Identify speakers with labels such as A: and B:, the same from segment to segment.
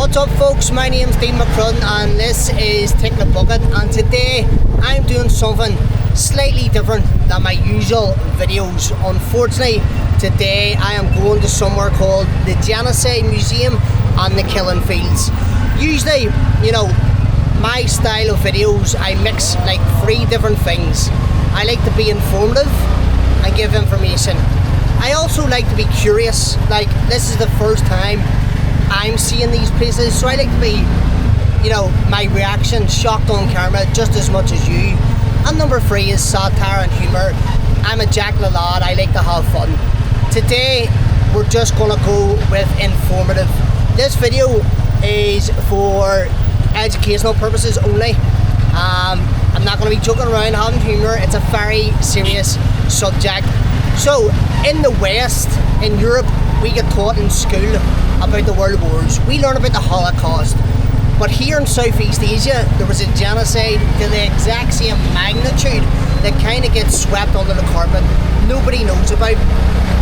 A: What's up folks, my name's Dean McCrudden and this is Take the Bucket, and today I'm doing something slightly different than my usual videos. Unfortunately, today I am going to somewhere called the Genocide Museum and the Killing Fields. Usually, my style of videos, I mix like 3 different things. I like to be informative and give information. I also like to be curious, like this is the first time I'm seeing these places, so I like to be, my reaction shocked on camera just as much as you. And number 3 is satire and humour. I'm a Jack the Lad, I like to have fun. Today we're just gonna go with informative. This video is for educational purposes only. I'm not going to be joking around, having humour. It's a very serious subject. So in the West, in Europe, we get taught in school about the world wars. We learn about the Holocaust. But here in Southeast Asia, there was a genocide to the exact same magnitude that kind of gets swept under the carpet. Nobody knows about.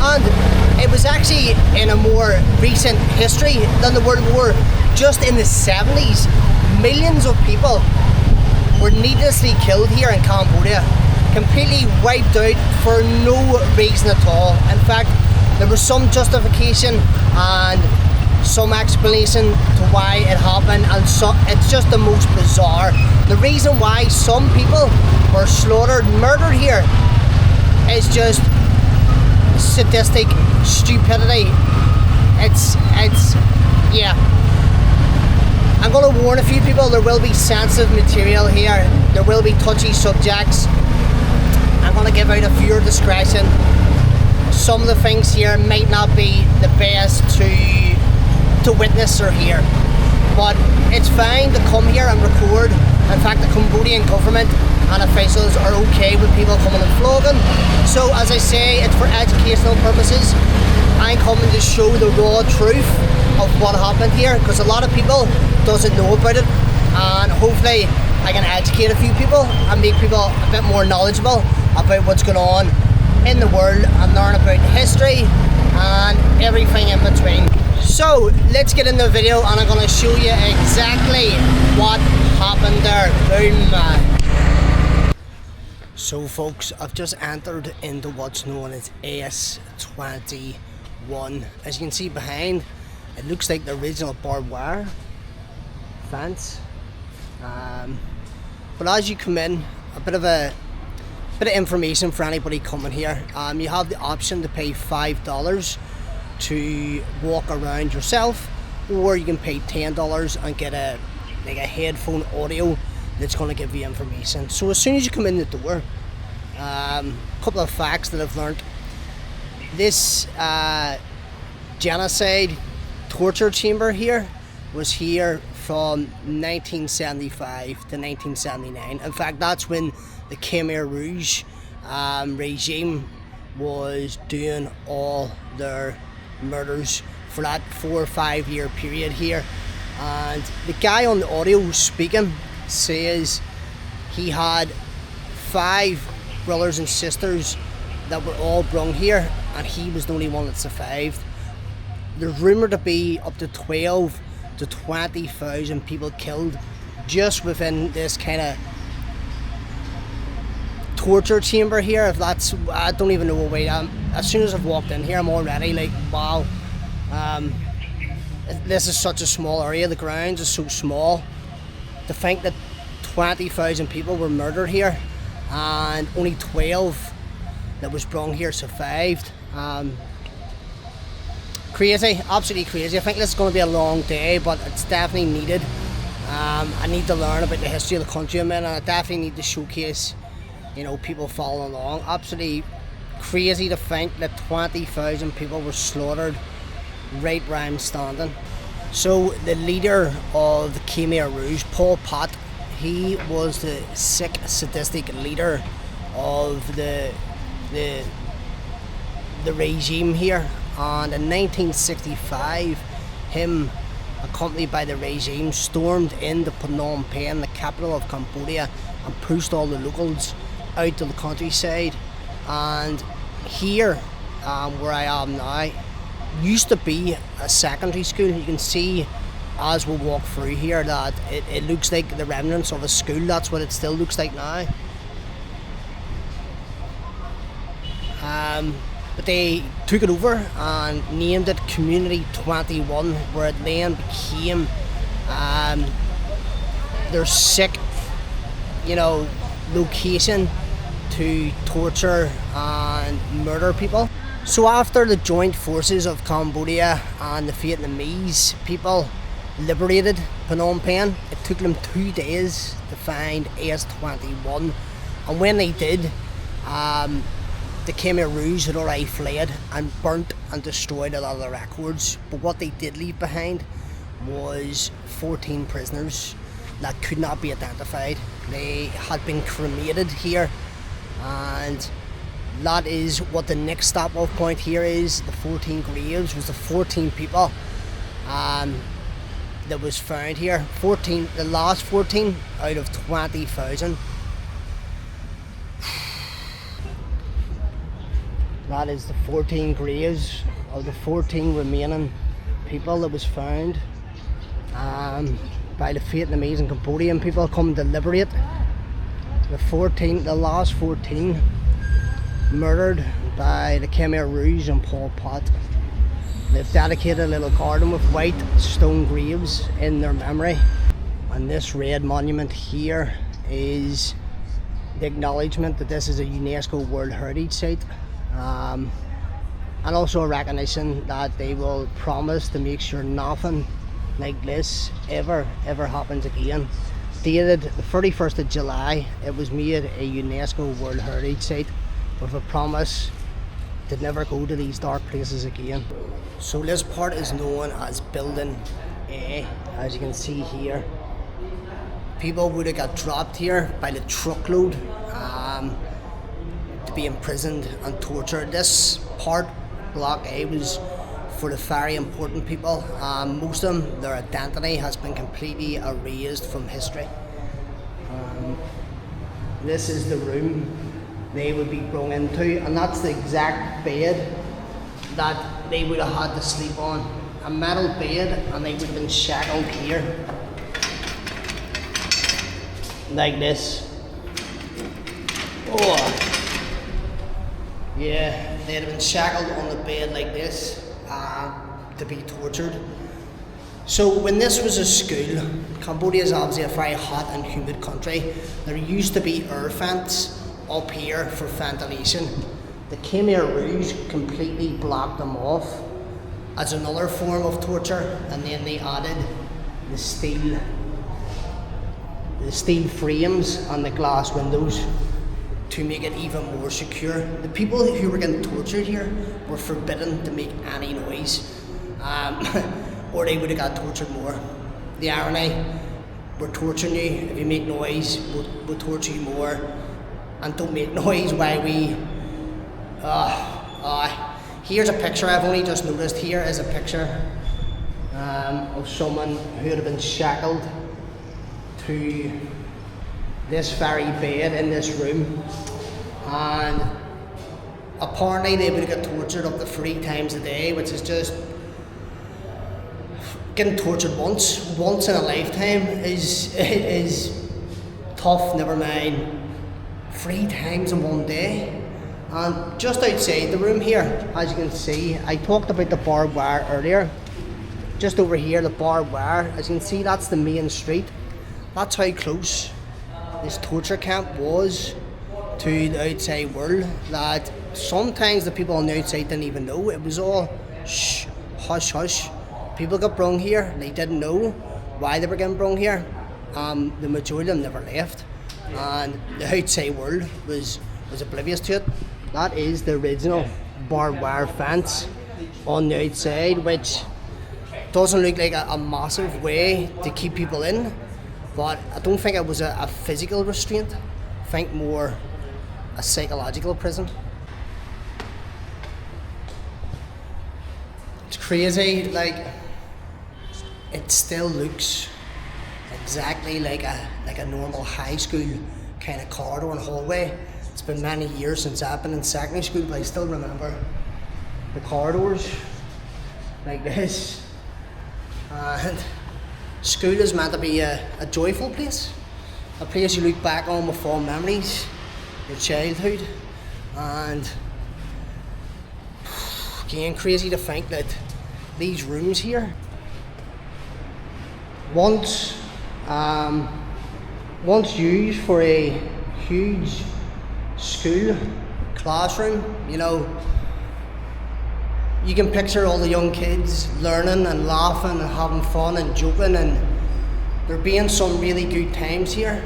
A: And it was actually in a more recent history than the World War. Just in the 70s, millions of people were needlessly killed here in Cambodia, completely wiped out for no reason at all. In fact, there was some justification and some explanation to why it happened, and so it's just the most bizarre. The reason why some people were slaughtered, murdered here, is just sadistic stupidity. Yeah. I'm going to warn a few people, there will be sensitive material here. There will be touchy subjects. I'm going to give out a viewer discretion. Some of the things here might not be the best to witness or hear. But it's fine to come here and record. In fact, the Cambodian government and officials are okay with people coming and vlogging. So as I say, it's for educational purposes. I'm coming to show the raw truth of what happened here, because a lot of people doesn't know about it, and hopefully I can educate a few people and make people a bit more knowledgeable about what's going on in the world and learn about history and everything in between. So let's get in the video and I'm going to show you exactly what happened there. Boom. So folks, I've just entered into what's known as S21. As you can see behind, it looks like the original barbed wire fence. But as you come in, a bit of information for anybody coming here. You have the option to pay $5 to walk around yourself, or you can pay $10 and get a headphone audio that's going to give you information. So as soon as you come in the door, a couple of facts that I've learned. This genocide torture chamber here was here from 1975 to 1979. In fact, that's when the Khmer Rouge regime was doing all their murders for that 4 or 5 year period here. And the guy on the audio speaking says he had 5 brothers and sisters that were all brung here, and he was the only one that survived. There's rumoured to be up to 12 to 20,000 people killed just within this kind of torture chamber here. If that's, I don't even know what way. As soon as I've walked in here, I'm already like, wow. This is such a small area. The grounds is so small. To think that 20,000 people were murdered here and only 12 that was brung here survived. Crazy, absolutely crazy. I think this is going to be a long day, but it's definitely needed. I need to learn about the history of the country I'm in, and I definitely need to showcase, people following along. Absolutely crazy to think that 20,000 people were slaughtered right where I'm standing. So the leader of the Khmer Rouge, Pol Pot, he was the sick, sadistic leader of the regime here. And in 1965, him, accompanied by the regime, stormed into Phnom Penh, the capital of Cambodia, and pushed all the locals out to the countryside. And here, where I am now, used to be a secondary school. You can see as we walk through here that it looks like the remnants of a school. That's what it still looks like now. But they took it over and named it Community 21, where it then became their sick, location to torture and murder people. So after the joint forces of Cambodia and the Vietnamese people liberated Phnom Penh, it took them 2 days to find S-21, and when they did, the Khmer Rouge had already fled and burnt and destroyed a lot of the records. But what they did leave behind was 14 prisoners that could not be identified. They had been cremated here, and that is what the next stop off point here is. The 14 graves was the 14 people that was found here. The last 14 out of 20,000. That is the 14 graves of the 14 remaining people that was found by the Vietnamese and Cambodian people coming to liberate the last 14 murdered by the Khmer Rouge and Pol Pot. They've dedicated a little garden with white stone graves in their memory. And this red monument here is the acknowledgement that this is a UNESCO World Heritage Site. And also a recognition that they will promise to make sure nothing like this ever happens again. Dated the 31st of July, it was made a UNESCO World Heritage Site with a promise to never go to these dark places again. So this part is known as Building A, as you can see here. People would have got dropped here by the truckload to be imprisoned and tortured. This part, Block A, was for the very important people. Most of them, their identity has been completely erased from history. This is the room they would be brought into, and that's the exact bed that they would have had to sleep on. A metal bed, and they would have been shackled here like this. Oh yeah, they'd have been shackled on the bed like this to be tortured. So when this was a school, Cambodia is obviously a very hot and humid country. There used to be air vents up here for ventilation. The Khmer Rouge completely blocked them off as another form of torture, and then they added the steel frames and the glass windows to make it even more secure. The people who were getting tortured here were forbidden to make any noise, or they would have got tortured more. The irony, we're torturing you, if you make noise, we'll torture you more, and don't make noise while we... here's a picture I've only just noticed. Here is a picture of someone who had been shackled to this very bed in this room, and apparently they would get tortured up to 3 times a day, which is just getting tortured once in a lifetime is tough, never mind 3 times in one day. And just outside the room here, as you can see, I talked about the barbed wire earlier. Just over here, the barbed wire, as you can see, that's the main street. That's how close this torture camp was to the outside world, that sometimes the people on the outside didn't even know. It was all shh, hush hush. People got brung here, they didn't know why they were getting brung here. The majority of them never left, and the outside world was oblivious to it. That is the original barbed wire fence on the outside, which doesn't look like a massive way to keep people in. But I don't think it was a physical restraint. I think more a psychological prison. It's crazy, like it still looks exactly like a normal high school kind of corridor and hallway. It's been many years since I've been in secondary school, but I still remember the corridors like this. And School is meant to be a joyful place, a place you look back on with fond memories, your childhood, and again, crazy to think that these rooms here once used for a huge school classroom. You know, you can picture all the young kids learning and laughing and having fun and joking, and there being some really good times here,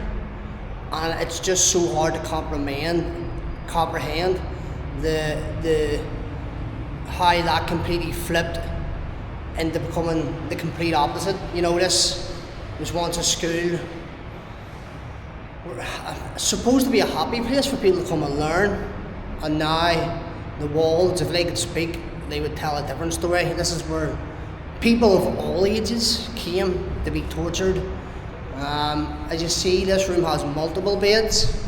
A: and it's just so hard to comprehend the how that completely flipped into becoming the complete opposite. You know, this was once a school supposed to be a happy place for people to come and learn, and now the walls, if they could speak, they would tell a different story. This is where people of all ages came to be tortured. As you see, this room has multiple beds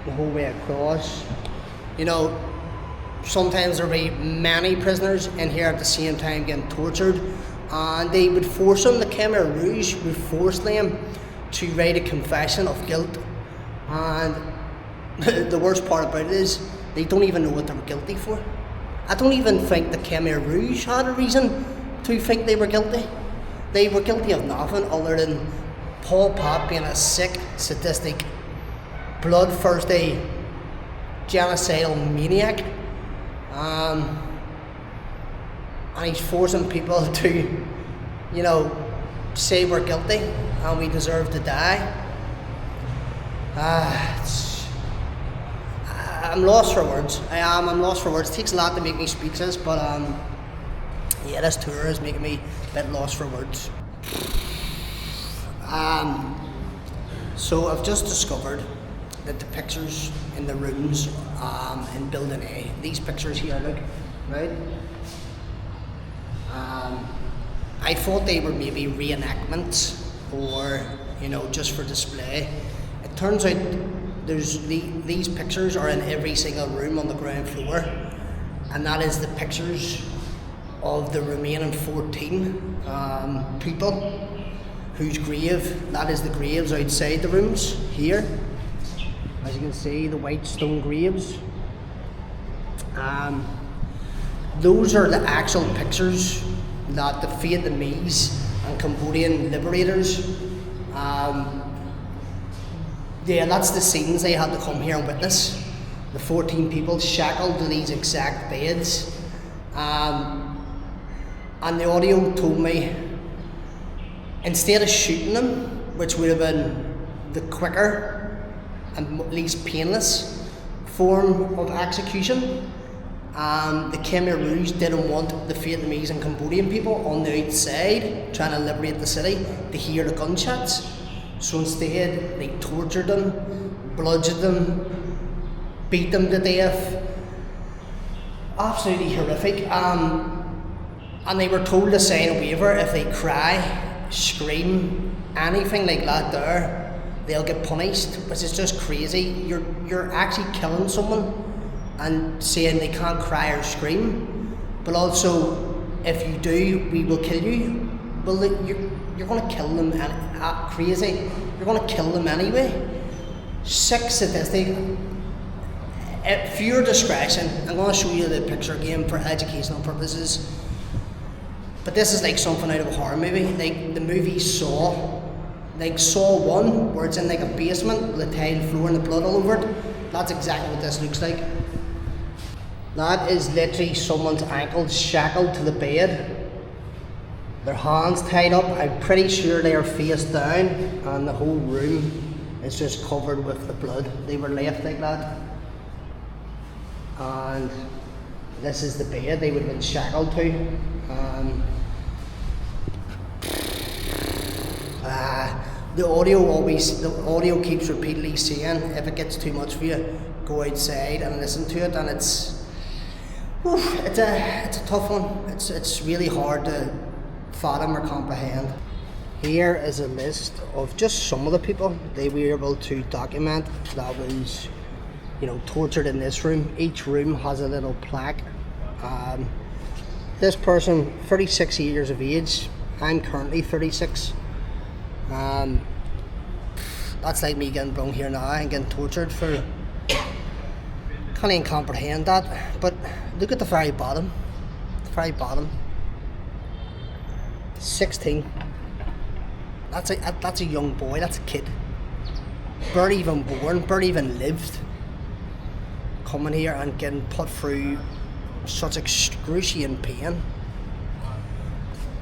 A: the whole way across. You know, sometimes there'll be many prisoners in here at the same time getting tortured, and they would force them, the Khmer Rouge would force them to write a confession of guilt. And the worst part about it is they don't even know what they were guilty for. I don't even think the Khmer Rouge had a reason to think they were guilty. They were guilty of nothing other than Pol Pot being a sick, sadistic, bloodthirsty, genocidal maniac. And he's forcing people to, you know, say we're guilty and we deserve to die. I'm lost for words. I'm lost for words. It takes a lot to make me speechless, but yeah, this tour is making me a bit lost for words. So I've just discovered that the pictures in the rooms in Building A, these pictures here, look, right? I thought they were maybe reenactments or, you know, just for display. It turns out there's these pictures are in every single room on the ground floor, and that is the pictures of the remaining 14 people whose grave, that is the graves outside the rooms here. As you can see, the white stone graves. Those are the actual pictures that the Vietnamese and Cambodian liberators, yeah, that's the scenes they had to come here and witness. The 14 people shackled to these exact beds. And the audio told me, instead of shooting them, which would have been the quicker and least painless form of execution, the Khmer Rouge didn't want the Vietnamese and Cambodian people on the outside trying to liberate the city to hear the gunshots. So instead, they tortured them, bludgeoned them, beat them to death. Absolutely horrific. And they were told to sign a waiver if they cry, scream, anything like that there, they'll get punished, which is just crazy. You're actually killing someone and saying they can't cry or scream, but also if you do, we will kill you. Well, you're going to kill them, crazy. You're going to kill them anyway. Sick, sadistic. At your discretion, I'm going to show you the picture again for educational purposes. But this is like something out of a horror movie, like the movie Saw. Like Saw 1, where it's in like a basement with a tiled floor and the blood all over it. That's exactly what this looks like. That is literally someone's ankles shackled to the bed. Their hands tied up. I'm pretty sure they are face down, and the whole room is just covered with the blood. They were left like that. And this is the bed they would have been shackled to. The audio keeps repeatedly saying, if it gets too much for you, go outside and listen to it, and it's a tough one. It's really hard to fathom or comprehend. Here is a list of just some of the people they were able to document that was, you know, tortured in this room. Each room has a little plaque. This person, 36 years of age, I'm currently 36. That's like me getting brung here now and getting tortured for. Can't even comprehend that. But look at the very bottom. The very bottom. 16. That's a young boy. That's a kid. Barely even born. Barely even lived. Coming here and getting put through such excruciating pain.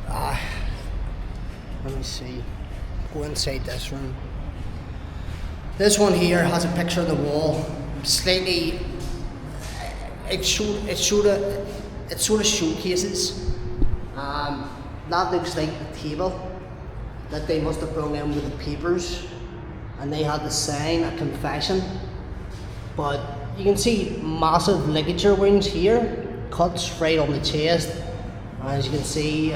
A: Let me see. Go inside this room. This one here has a picture of the wall. Slightly. It sort of showcases. That looks like the table that they must have brought in with the papers, and they had to sign a confession. But you can see massive ligature wounds here, cuts right on the chest. As you can see,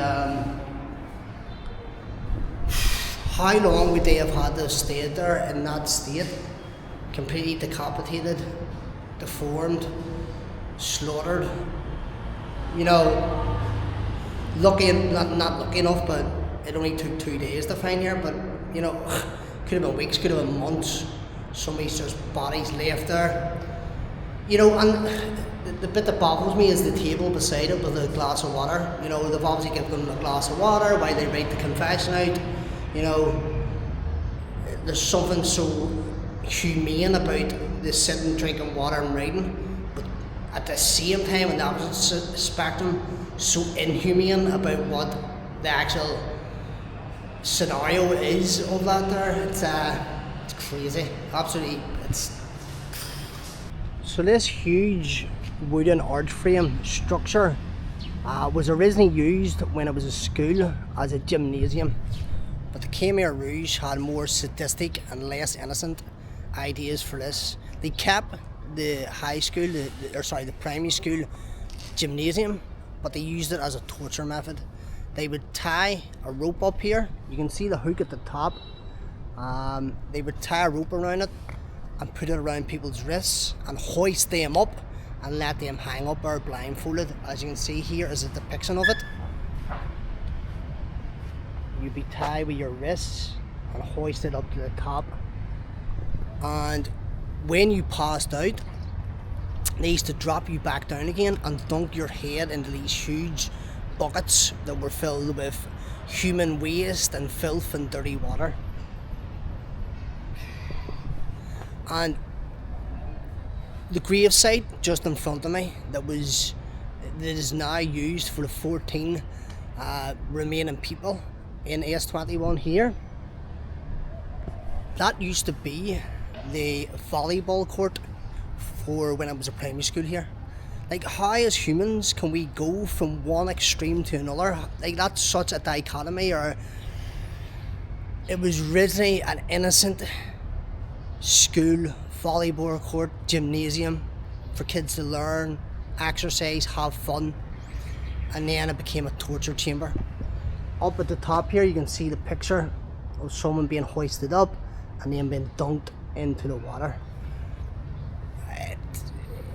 A: how long would they have had to have stayed there in that state? Completely decapitated, deformed, slaughtered. You know, not lucky enough, but it only took 2 days to find here. But you know, could have been weeks, could have been months. Somebody's just bodies left there. You know, and the bit that baffles me is the table beside it with a glass of water. You know, they've obviously given them a glass of water while they write the confession out. You know, there's something so humane about the sitting, drinking water and writing, but at the same time, in the opposite spectrum, so inhumane about what the actual scenario is of that there. It's crazy, absolutely. So this huge wooden arch frame structure was originally used when it was a school as a gymnasium, but the Khmer Rouge had more sadistic and less innocent ideas for this. They kept the high school, the primary school gymnasium, but they used it as a torture method. They would tie a rope up here. You can see the hook at the top. They would tie a rope around it and put it around people's wrists and hoist them up and let them hang up there blindfolded. As you can see, here is a depiction of it. You'd be tied with your wrists and hoisted up to the top, and when you passed out, they used to drop you back down again and dunk your head into these huge buckets that were filled with human waste and filth and dirty water. And the gravesite just in front of me that is now used for the 14 remaining people in S21 here, that used to be the volleyball court for when I was a primary school here. Like, how as humans can we go from one extreme to another? Like, that's such a dichotomy. Or it was originally an innocent school volleyball court, gymnasium for kids to learn, exercise, have fun, and then it became a torture chamber. Up at the top here you can see the picture of someone being hoisted up and then being dunked into the water.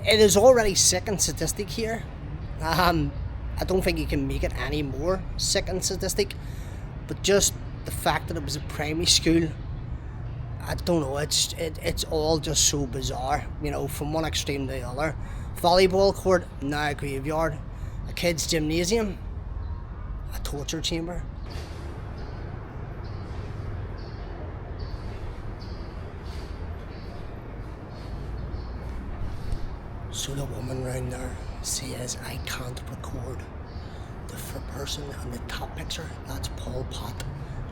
A: It is already sick and sadistic here. I don't think you can make it any more sick and sadistic, but just the fact that it was a primary school, I don't know, it's all just so bizarre, you know, from one extreme to the other. Volleyball court, now a graveyard. A kid's gymnasium, a torture chamber. So the woman round there says, I can't record. The person on the top picture, that's Pol Pot.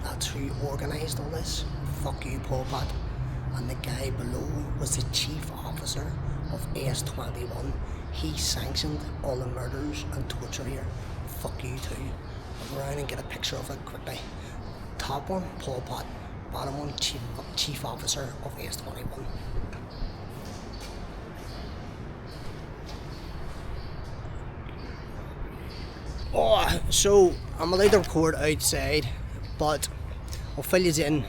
A: That's who organised all this. Fuck you, Pol Pot. And the guy below was the chief officer of S21. He sanctioned all the murders and torture here. Fuck you too. I'll go around and get a picture of it quickly. Top one, Pol Pot. Bottom one, chief officer of S21. Oh, so I'm allowed to record outside, but I'll fill you in.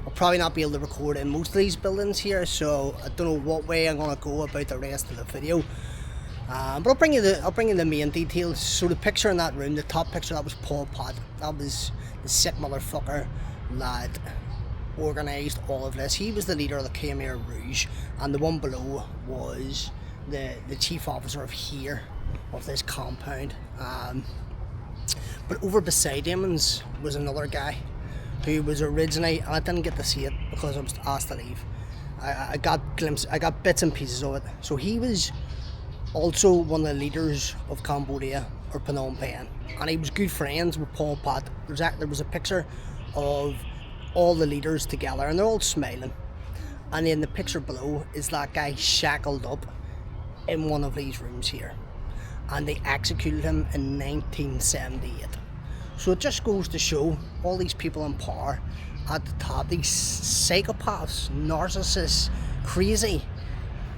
A: I'll probably not be able to record in most of these buildings here, so I don't know what way I'm going to go about the rest of the video. But I'll bring you the main details. So the picture in that room, the top picture, that was Pol Pot. That was the sick motherfucker that organised all of this. He was the leader of the Khmer Rouge, and the one below was the chief officer of this compound. But over beside him was another guy who was originally, and I didn't get to see it because I was asked to leave. I got bits and pieces of it. So he was also one of the leaders of Cambodia, or Phnom Penh, and he was good friends with Pol Pot. There was a picture of all the leaders together, and they're all smiling. And then the picture below is that guy shackled up in one of these rooms here, and they executed him in 1978. So it just goes to show all these people in power at the top, these psychopaths, narcissists, crazy.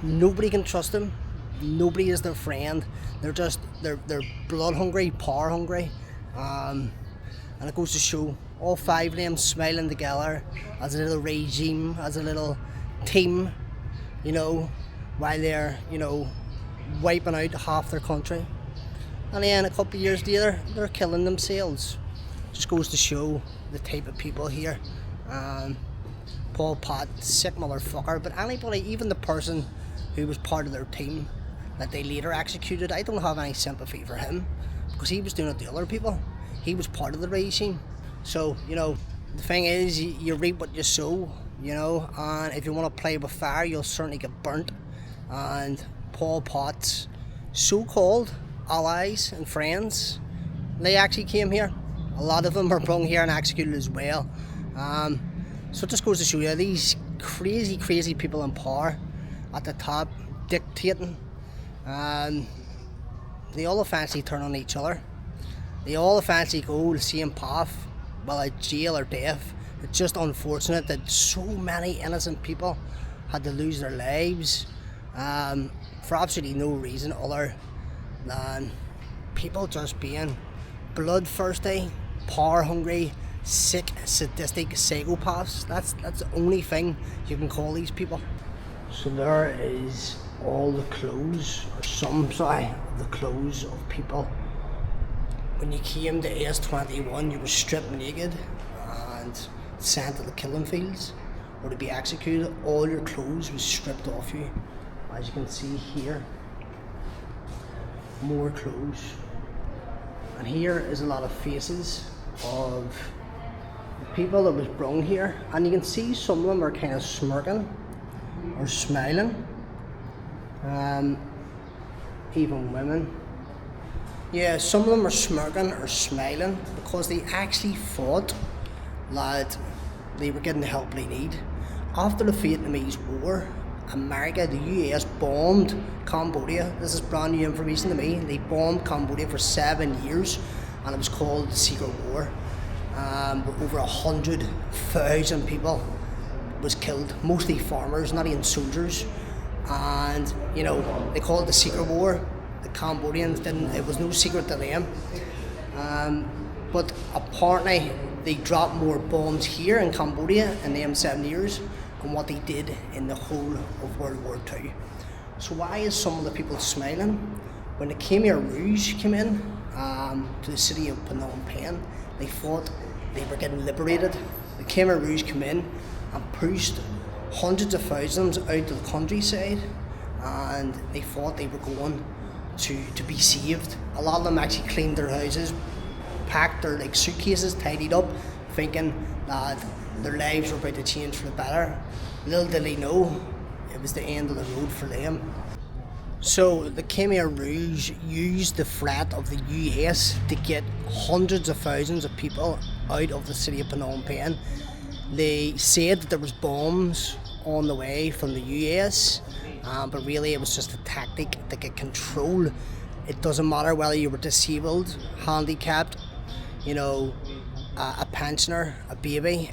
A: Nobody can trust them. Nobody is their friend. They're blood hungry, power hungry, and it goes to show all five of them smiling together as a little regime, as a little team, while they're wiping out half their country. And then a couple of years later, they're killing themselves. Just goes to show the type of people here. Pol Pot, sick motherfucker. But anybody, even the person who was part of their team that they later executed, I don't have any sympathy for him, because he was doing it to other people. He was part of the regime. So, the thing is, you reap what you sow, and if you want to play with fire, you'll certainly get burnt. And Pol Pot's so-called allies and friends, they actually came here. A lot of them were brought here and executed as well. So it just goes to show you, these crazy people in power at the top, dictating, they all fancy turn on each other. They all fancy go the same path, whether jail or death. It's just unfortunate that so many innocent people had to lose their lives for absolutely no reason other than people just being bloodthirsty, power hungry, sick, sadistic psychopaths. That's the only thing you can call these people. So there is all the clothes, or some of the clothes of people. When you came to S21, you were stripped naked and sent to the killing fields or to be executed. All your clothes was stripped off you. As you can see here, more clothes. And here is a lot of faces of the people that was brought here, and you can see some of them are kind of smirking or smiling. Even women. Yeah, some of them are smirking or smiling because they actually thought that they were getting the help they need. After the Vietnamese War, America, the US, bombed Cambodia. This is brand new information to me. They bombed Cambodia for 7 years, and it was called the Secret War. Over 100,000 people was killed, mostly farmers, not even soldiers. And they called it the Secret War. The Cambodians didn't, it was no secret to them. But apparently they dropped more bombs here in Cambodia in them 7 years than what they did in the whole of World War II. So why is some of the people smiling? When the Khmer Rouge came in to the city of Phnom Penh, they thought they were getting liberated. The Khmer Rouge came in and pushed hundreds of thousands out to the countryside, and they thought they were going to be saved. A lot of them actually cleaned their houses, packed their suitcases, tidied up, thinking that their lives were about to change for the better. Little did they know, it was the end of the road for them. So the Khmer Rouge used the threat of the US to get hundreds of thousands of people out of the city of Phnom Penh. They said that there was bombs on the way from the US, but really it was just a tactic to get control. It doesn't matter whether you were disabled, handicapped, a pensioner, a baby.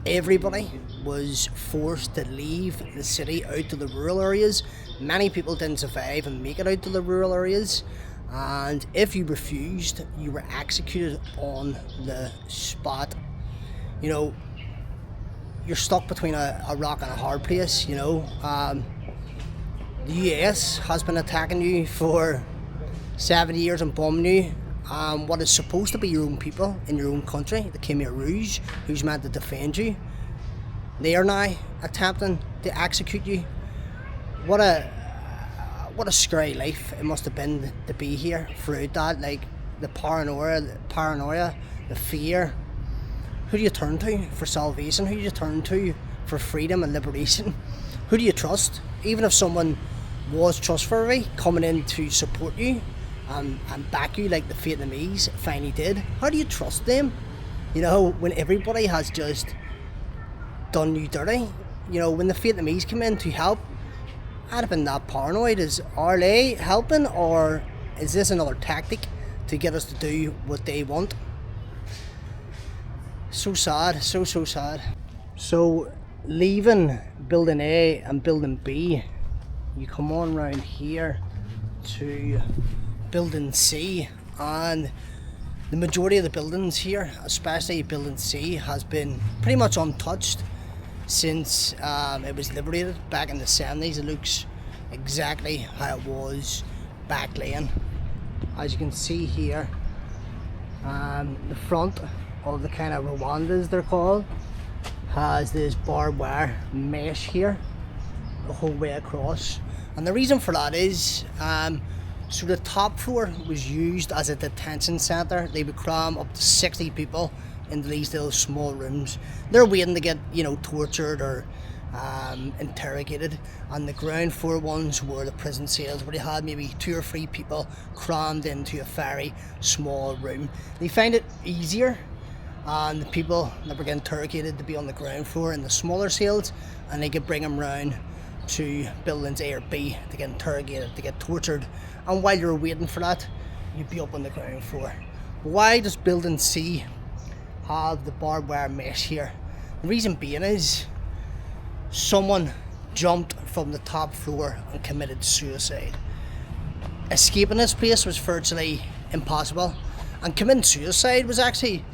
A: Everybody was forced to leave the city out to the rural areas. Many people didn't survive and make it out to the rural areas, and if you refused, you were executed on the spot. You're stuck between a rock and a hard place. The the US has been attacking you for 70 years and bombing you. What is supposed to be your own people in your own country, the Khmer Rouge, who's meant to defend you, they are now attempting to execute you. What a scary life it must have been to be here throughout that. Like the paranoia, the fear. Who do you turn to for salvation? Who do you turn to for freedom and liberation? Who do you trust? Even if someone was trustworthy coming in to support you and back you like the Vietnamese finally did, how do you trust them? You know, when everybody has just done you dirty. You know, when the Vietnamese come in to help, I'd have been that paranoid. Are they helping, or is this another tactic to get us to do what they want? So sad, so sad. So leaving building A and building B, you come on round here to building C, and the majority of the buildings here, especially building C, has been pretty much untouched since it was liberated back in the 70s. It looks exactly how it was back then. As you can see here, the front of the kind of Rwandas they're called has this barbed wire mesh here the whole way across, and the reason for that is so the top floor was used as a detention centre. They would cram up to 60 people into these little small rooms. They're waiting to get, you know, tortured or interrogated, and the ground floor ones were the prison cells where they had maybe 2 or 3 people crammed into a very small room. They find it easier and the people that were getting interrogated to be on the ground floor in the smaller cells, and they could bring them round to buildings A or B to get interrogated, to get tortured, and while you're waiting for that, you'd be up on the ground floor. Why does building C have the barbed wire mesh here? The reason being is someone jumped from the top floor and committed suicide. Escaping this place was virtually impossible, and committing suicide was actually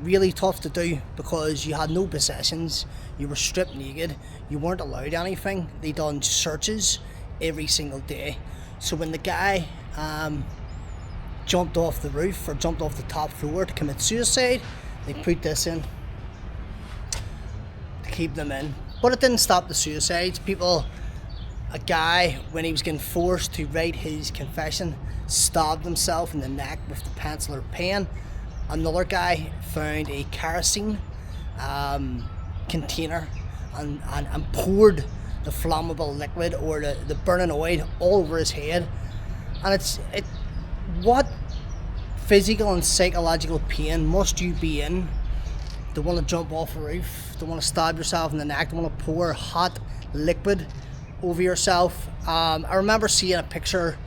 A: really tough to do because you had no possessions, you were stripped naked, you weren't allowed anything. They done searches every single day. So when the guy jumped off the roof or jumped off the top floor to commit suicide, they put this in to keep them in. But it didn't stop the suicides. A guy, when he was getting forced to write his confession, stabbed himself in the neck with the pencil or pen. Another guy found a kerosene container and poured the flammable liquid or the burning oil all over his head. And what physical and psychological pain must you be in to want to jump off a roof, to want to stab yourself in the neck, to want to pour hot liquid over yourself? I remember seeing a picture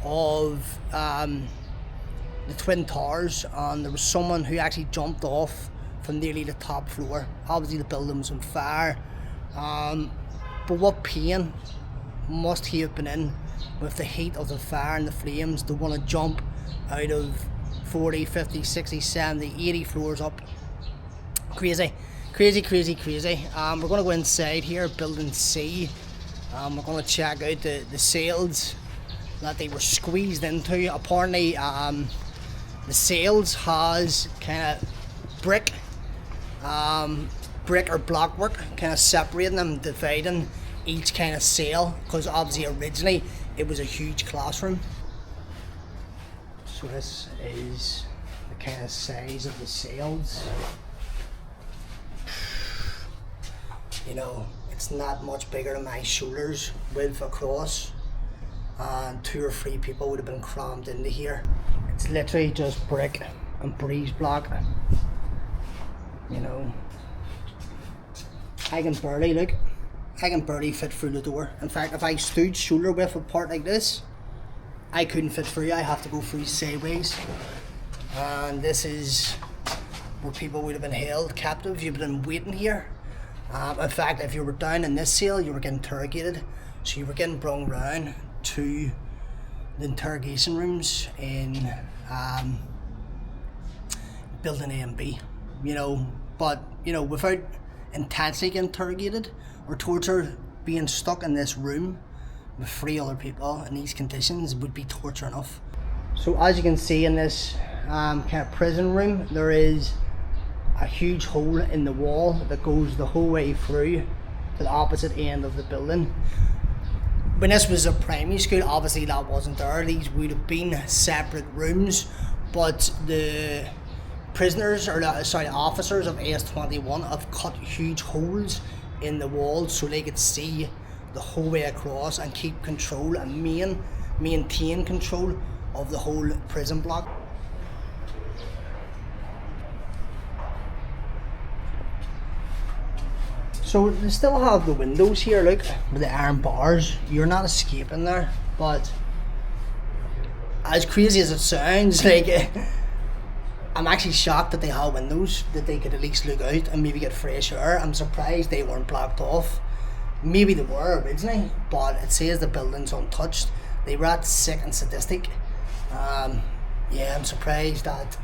A: of the Twin Towers, and there was someone who actually jumped off from nearly the top floor. Obviously the building was on fire, but what pain must he have been in with the heat of the fire and the flames to want to jump out of 40, 50, 60, 70, 80 floors up. Crazy. We're going to go inside here, building C. We're going to check out the cells that they were squeezed into. Apparently the cells has kind of brick or blockwork kind of separating them, dividing each kind of cell, because obviously originally it was a huge classroom. So this is the kind of size of the cells. You know, it's not much bigger than my shoulders width across, and 2 or 3 people would have been crammed into here. It's literally just brick and breeze block. You know, I can barely fit through the door. In fact, if I stood shoulder width apart like this, I couldn't fit through. I have to go through sideways. And this is where people would have been held captive. You've been waiting here. In fact, if you were down in this cell, you were getting interrogated. So you were getting brought round to the interrogation rooms in building A and B. You know, but you know, without intensely getting interrogated or tortured, being stuck in this room with 3 other people in these conditions would be torture enough. So as you can see in this kind of prison room, there is a huge hole in the wall that goes the whole way through to the opposite end of the building. When this was a primary school, obviously that wasn't there. These would have been separate rooms, but the prisoners, or sorry, the officers of AS21 have cut huge holes in the walls so they could see the whole way across and keep control and maintain control of the whole prison block. So they still have the windows here, look, with the iron bars. You're not escaping there, but as crazy as it sounds, like, I'm actually shocked that they have windows, that they could at least look out and maybe get fresh air. I'm surprised they weren't blocked off. Maybe they were originally, but it says the building's untouched. They were that sick and sadistic. Yeah, I'm surprised that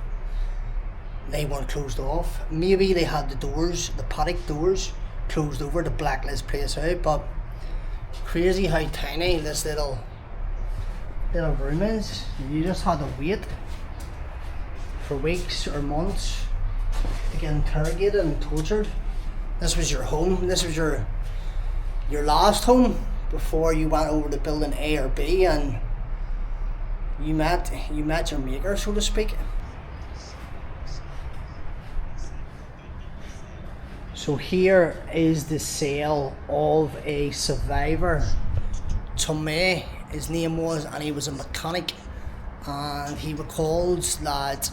A: they weren't closed off. Maybe they had the doors, the paddock doors, closed over to blacklist place out, but crazy how tiny this little room is. You just had to wait for weeks or months to get interrogated and tortured. This was your home. This was your last home before you went over to building A or B, and you met your maker, so to speak. So here is the cell of a survivor. Tomei, his name was, and he was a mechanic, and he recalls that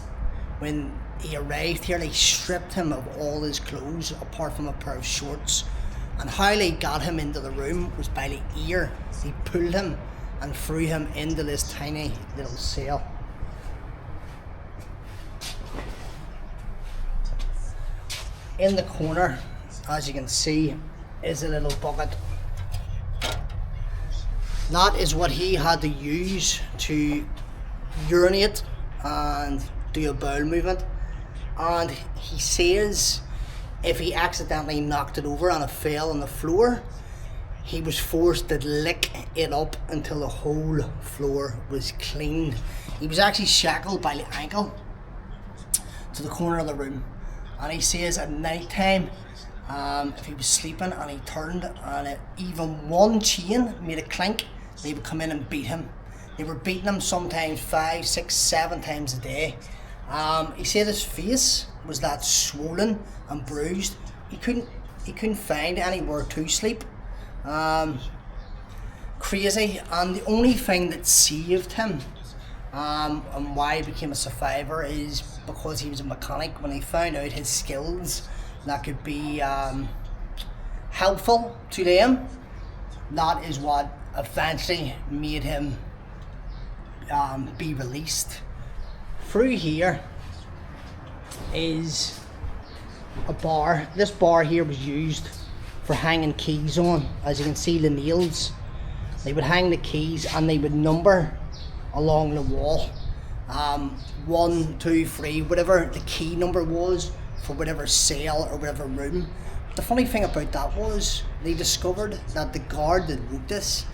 A: when he arrived here, they stripped him of all his clothes apart from a pair of shorts, and how they got him into the room was by the ear. They pulled him and threw him into this tiny little cell. In the corner, as you can see, is a little bucket. That is what he had to use to urinate and do a bowel movement. And he says if he accidentally knocked it over and it fell on the floor, he was forced to lick it up until the whole floor was cleaned. He was actually shackled by the ankle to the corner of the room. And he says at night time, if he was sleeping and he turned and even one chain made a clink, they would come in and beat him. They were beating him sometimes 5, 6, 7 times a day. He said his face was that swollen and bruised. He couldn't find anywhere to sleep. Crazy. And the only thing that saved him and why he became a survivor is because he was a mechanic. When he found out his skills that could be helpful to them, that is what eventually made him be released. Through here is a bar. This bar here was used for hanging keys on. As you can see, the nails, they would hang the keys and they would number along the wall, 1, 2, 3, whatever the key number was for whatever cell or whatever room. The funny thing about that was they discovered that the guard that wrote this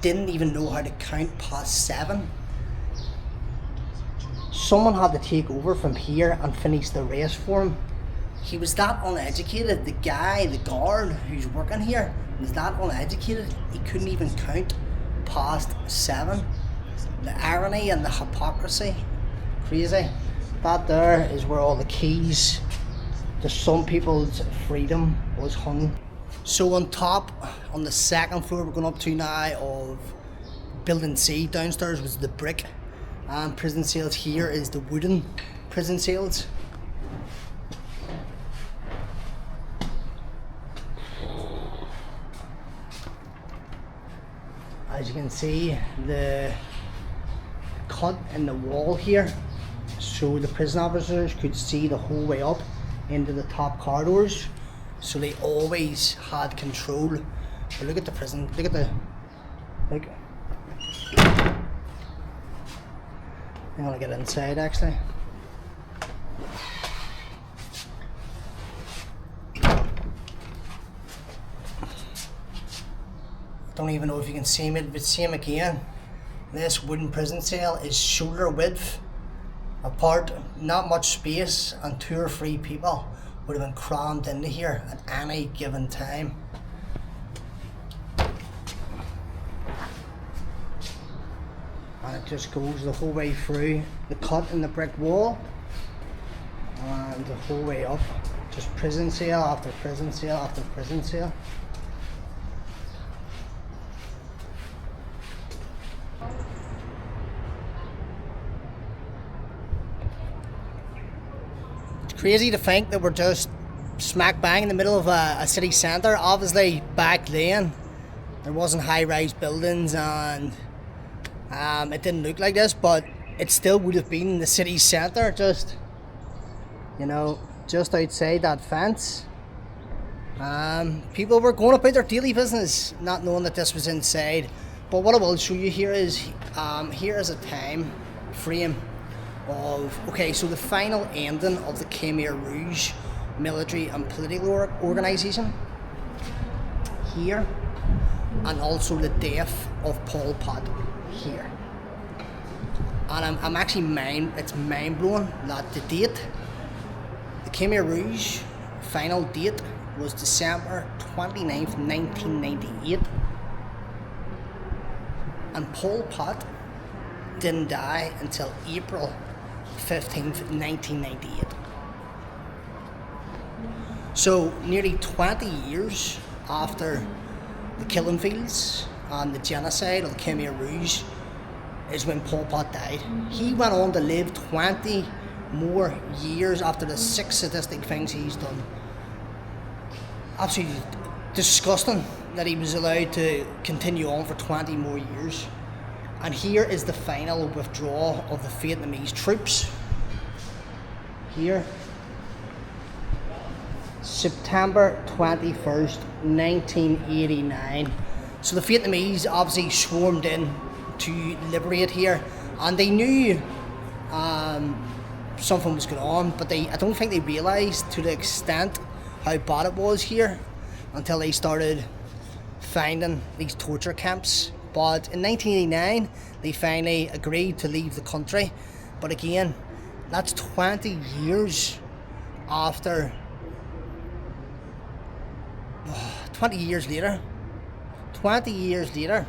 A: didn't even know how to count past 7. Someone had to take over from here and finish the rest for him. He was that uneducated. The guy, the guard who's working here, was that uneducated. He couldn't even count past 7. The irony and the hypocrisy, crazy. That there is where all the keys to some people's freedom was hung. So on top, on the second floor we're going up to now of building C, downstairs was the brick and prison cells. Here is the wooden prison cells. As you can see, the cut in the wall here, so the prison officers could see the whole way up into the top corridors, so they always had control. But look at the prison, look. I'm gonna get inside actually. Don't even know if you can see me, but same again. This wooden prison cell is shoulder width apart, not much space, and 2 or 3 people would have been crammed into here at any given time. And it just goes the whole way through the cut in the brick wall and the whole way up. Just prison cell after prison cell after prison cell. Crazy to think that we're just smack bang in the middle of a city centre. Obviously back then there wasn't high-rise buildings and it didn't look like this, but it still would have been the city centre, just, you know, just outside that fence. People were going about their daily business not knowing that this was inside. But what I will show you here is here is a time frame of, okay, so the final ending of the Khmer Rouge military and political organisation here, and also the death of Pol Pot here. And I'm actually it's mind blowing that the date, the Khmer Rouge final date was December 29th, 1998, and Pol Pot didn't die until April 15th, 1998. So nearly 20 years after the killing fields and the genocide of the Khmer Rouge is when Pol Pot died. He went on to live 20 more years after the 6 sadistic things he's done. Absolutely disgusting that he was allowed to continue on for 20 more years. And here is the final withdrawal of the Vietnamese troops. Here, September 21st, 1989. So the Vietnamese obviously swarmed in to liberate here, and they knew something was going on, but I don't think they realised to the extent how bad it was here until they started finding these torture camps. But in 1989, they finally agreed to leave the country. But again, that's 20 years after, 20 years later. 20 years later.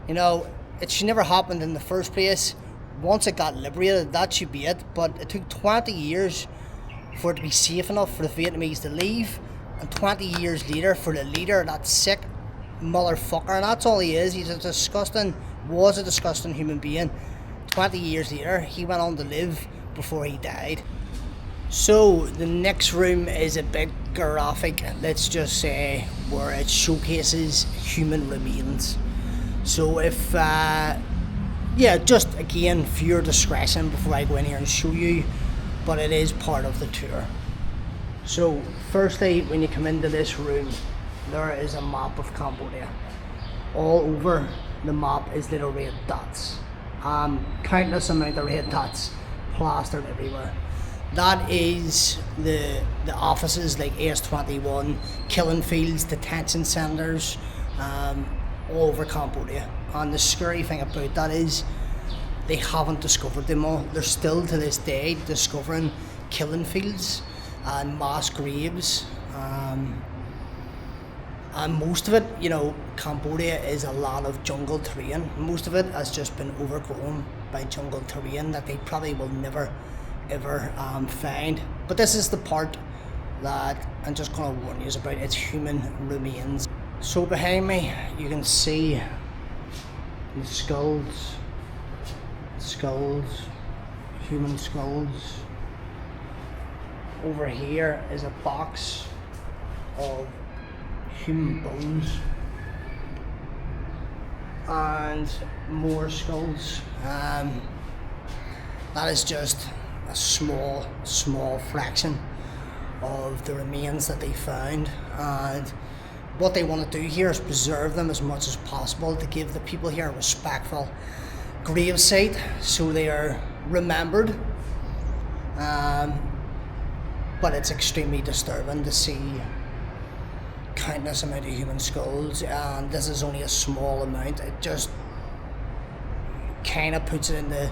A: You know, it should never happened in the first place. Once it got liberated, that should be it. But it took 20 years for it to be safe enough for the Vietnamese to leave. And 20 years later for the leader, that sick motherfucker, and that's all he is. He's a disgusting human being. 20 years later, he went on to live before he died. So the next room is a bit graphic, let's just say, where it showcases human remains. So if just again for your discretion before I go in here and show you, but it is part of the tour. So firstly, when you come into this room, there is a map of Cambodia. All over the map is little red dots. Countless amount of red dots plastered everywhere. That is the offices like AS-21, killing fields, detention centres, all over Cambodia. And the scary thing about that is they haven't discovered them all. They're still to this day discovering killing fields and mass graves. And most of it, you know, Cambodia is a lot of jungle terrain. Most of it has just been overgrown by jungle terrain that they probably will never ever find. But this is the part that I'm just going to warn you about. It's human remains. So behind me you can see the skulls, human skulls. Over here is a box of human bones and more skulls. That is just a small fraction of the remains that they found, and what they want to do here is preserve them as much as possible to give the people here a respectful gravesite so they are remembered. But it's extremely disturbing to see countless amount of human skulls, and this is only a small amount. It just kind of puts it in the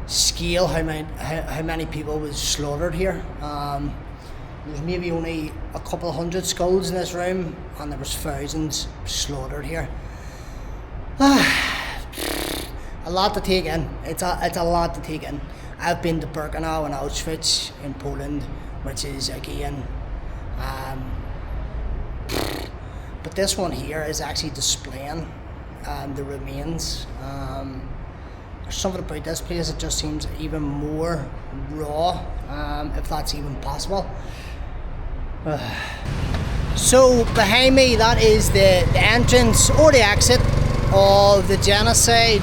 A: scale how many people was slaughtered here. There's maybe only a couple of hundred skulls in this room, and there was thousands slaughtered here. A lot to take in. It's a lot to take in. I've been to Birkenau and Auschwitz in Poland, which is again, but this one here is actually displaying the remains. There's something about this place that just seems even more raw, if that's even possible. So behind me, that is the entrance or the exit of the Genocide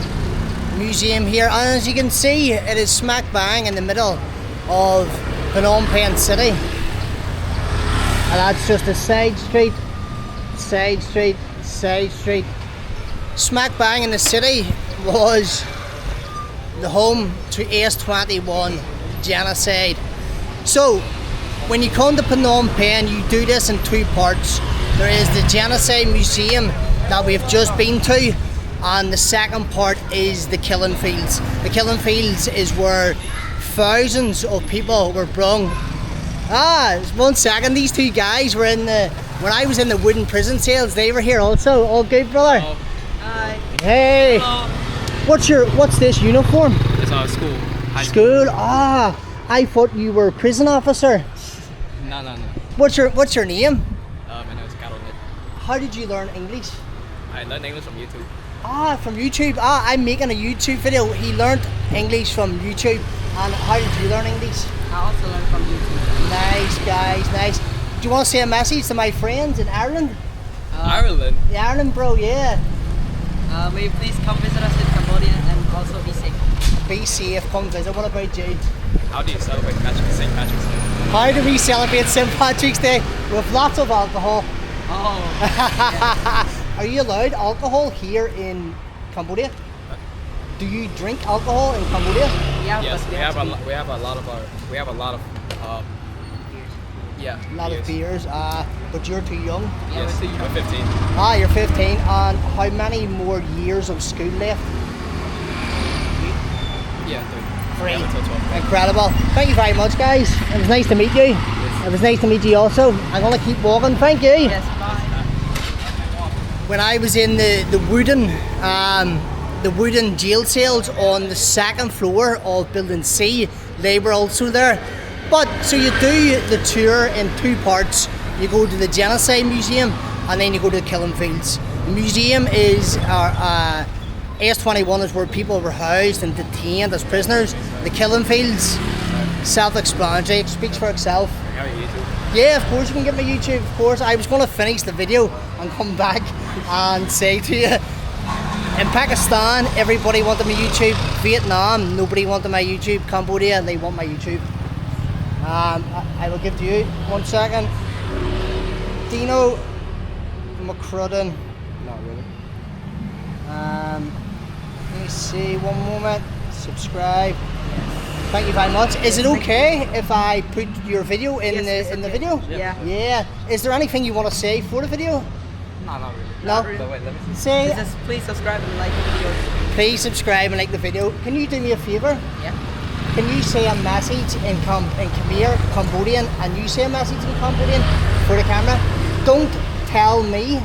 A: Museum here, and as you can see, it is smack bang in the middle of Phnom Penh City, and that's just a side street. Smack bang in the city was the home to AS-21 Genocide. So when you come to Phnom Penh, you do this in two parts. There is the Genocide Museum that we've just been to, and the second part is the killing fields. The killing fields is where thousands of people were brung. 1 second, these two guys were when I was in the wooden prison cells, they were here also. All good, brother?
B: Hello. Hi.
A: Hey.
B: Hello.
A: What's this uniform?
B: It's our school.
A: School? I thought you were a prison officer.
B: No.
A: What's your name?
B: My name is Carol.
A: How did you learn English?
B: I learned English from YouTube.
A: From YouTube. I'm making a YouTube video. He learned English from YouTube. And how did you learn English?
C: I also learned from YouTube.
A: Nice, guys, nice. Do you want to say a message to my friends in Ireland?
B: Ireland?
A: Yeah, Ireland, bro, yeah.
C: May you please come visit us in Cambodia and also be safe.
A: Be safe, come visit. What about you?
B: How do you celebrate St. Patrick's Day?
A: How do we celebrate St. Patrick's Day? With lots of alcohol.
C: Oh.
A: Are you allowed alcohol here in Cambodia? Do you drink alcohol in Cambodia?
C: Yeah,
B: Yes,
C: but
B: we have a lot of
A: beers. But you're too young.
C: Yeah,
B: yes,
C: we're too young.
B: I'm 15.
A: You're 15. And how many more years of school left?
B: Yeah, 3.
A: Three.
B: Yeah, until 12.
A: Incredible. Thank you very much, guys. It was nice to meet you. It was nice to meet you also. I'm gonna keep walking. Thank you.
C: Yes, bye.
A: When I was in the wooden jail cells on the second floor of Building C, they were also there. But so you do the tour in two parts. You go to the Genocide Museum and then you go to the killing fields. The museum is AS-21 is where people were housed and detained as prisoners. The killing fields, self-explanatory, it speaks for itself.
B: I got a YouTube.
A: Yeah, of course you can get my YouTube, of course. I was going to finish the video and come back and say to you, in Pakistan, everybody wanted my YouTube. Vietnam, nobody wanted my YouTube. Cambodia, they want my YouTube. I will give to you 1 second. Dino McCrudden. Not really. Let me see, one moment. Subscribe. Thank you very much. Is it okay if I put your video in
C: Yes,
A: the
C: okay.
A: video?
C: Yeah.
A: Yeah. Is there anything you want to say for the video?
B: No, not really.
A: No.
C: really.
B: So wait, let me see.
A: Say,
C: Just please subscribe and like the video.
A: please subscribe and like the video. Can you do me a favour?
C: Yeah.
A: Can you say a message in Khmer, Cambodian, and you say a message in Cambodian for the camera? Don't tell me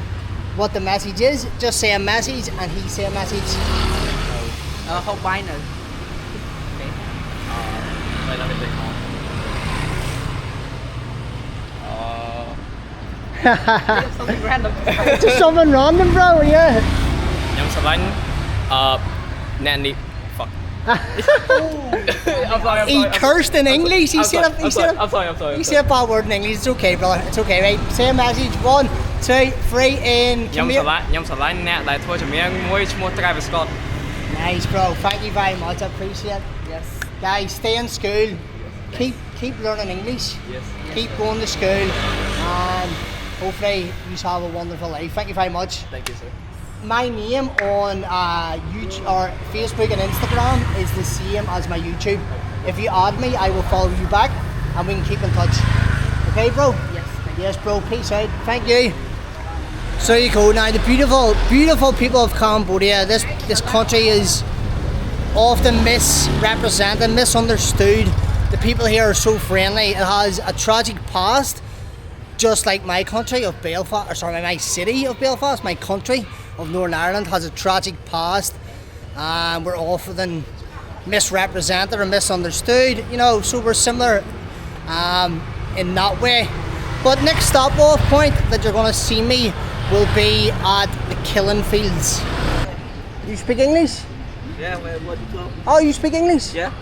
A: what the message is. Just say a message and he say a message.
C: Hope I know. Okay.
B: Wait, let me think.
C: Something random.
A: Just something random, bro. Yeah.
B: Nhâm sờ lánh. Nanny. Fuck. I'm sorry.
A: He cursed in English. He said
B: I'm sorry.
A: He said a bad word in English. It's okay, brother. It's okay, right? Say a message. 1, 2, 3 in Khmer.
B: Nhâm sờ lánh nè lại thôi chừng miếng muối mua trai về Scott.
A: Nice, bro. Thank you very much. I appreciate it.
C: Yes.
A: Guys, stay in school. Keep learning English.
B: Yes.
A: Keep going to school, and hopefully you have a wonderful life. Thank you very much.
B: Thank you, sir.
A: My name on YouTube or Facebook and Instagram is the same as my YouTube. If you add me, I will follow you back, and we can keep in touch. Okay, bro?
C: Yes. Thank you.
A: Yes, bro. Peace out. Thank you. So there you go. Now the beautiful people of Cambodia. This country is often misrepresented, misunderstood. The people here are so friendly. It has a tragic past, just like my country of Belfast, or sorry, my city of Belfast, my country of Northern Ireland has a tragic past. We're often misrepresented or misunderstood, you know, so we're similar in that way. But next stop off point that you're going to see me will be at the killing fields. You speak English?
C: Yeah, what you go?
A: Oh, you speak English?
C: Yeah.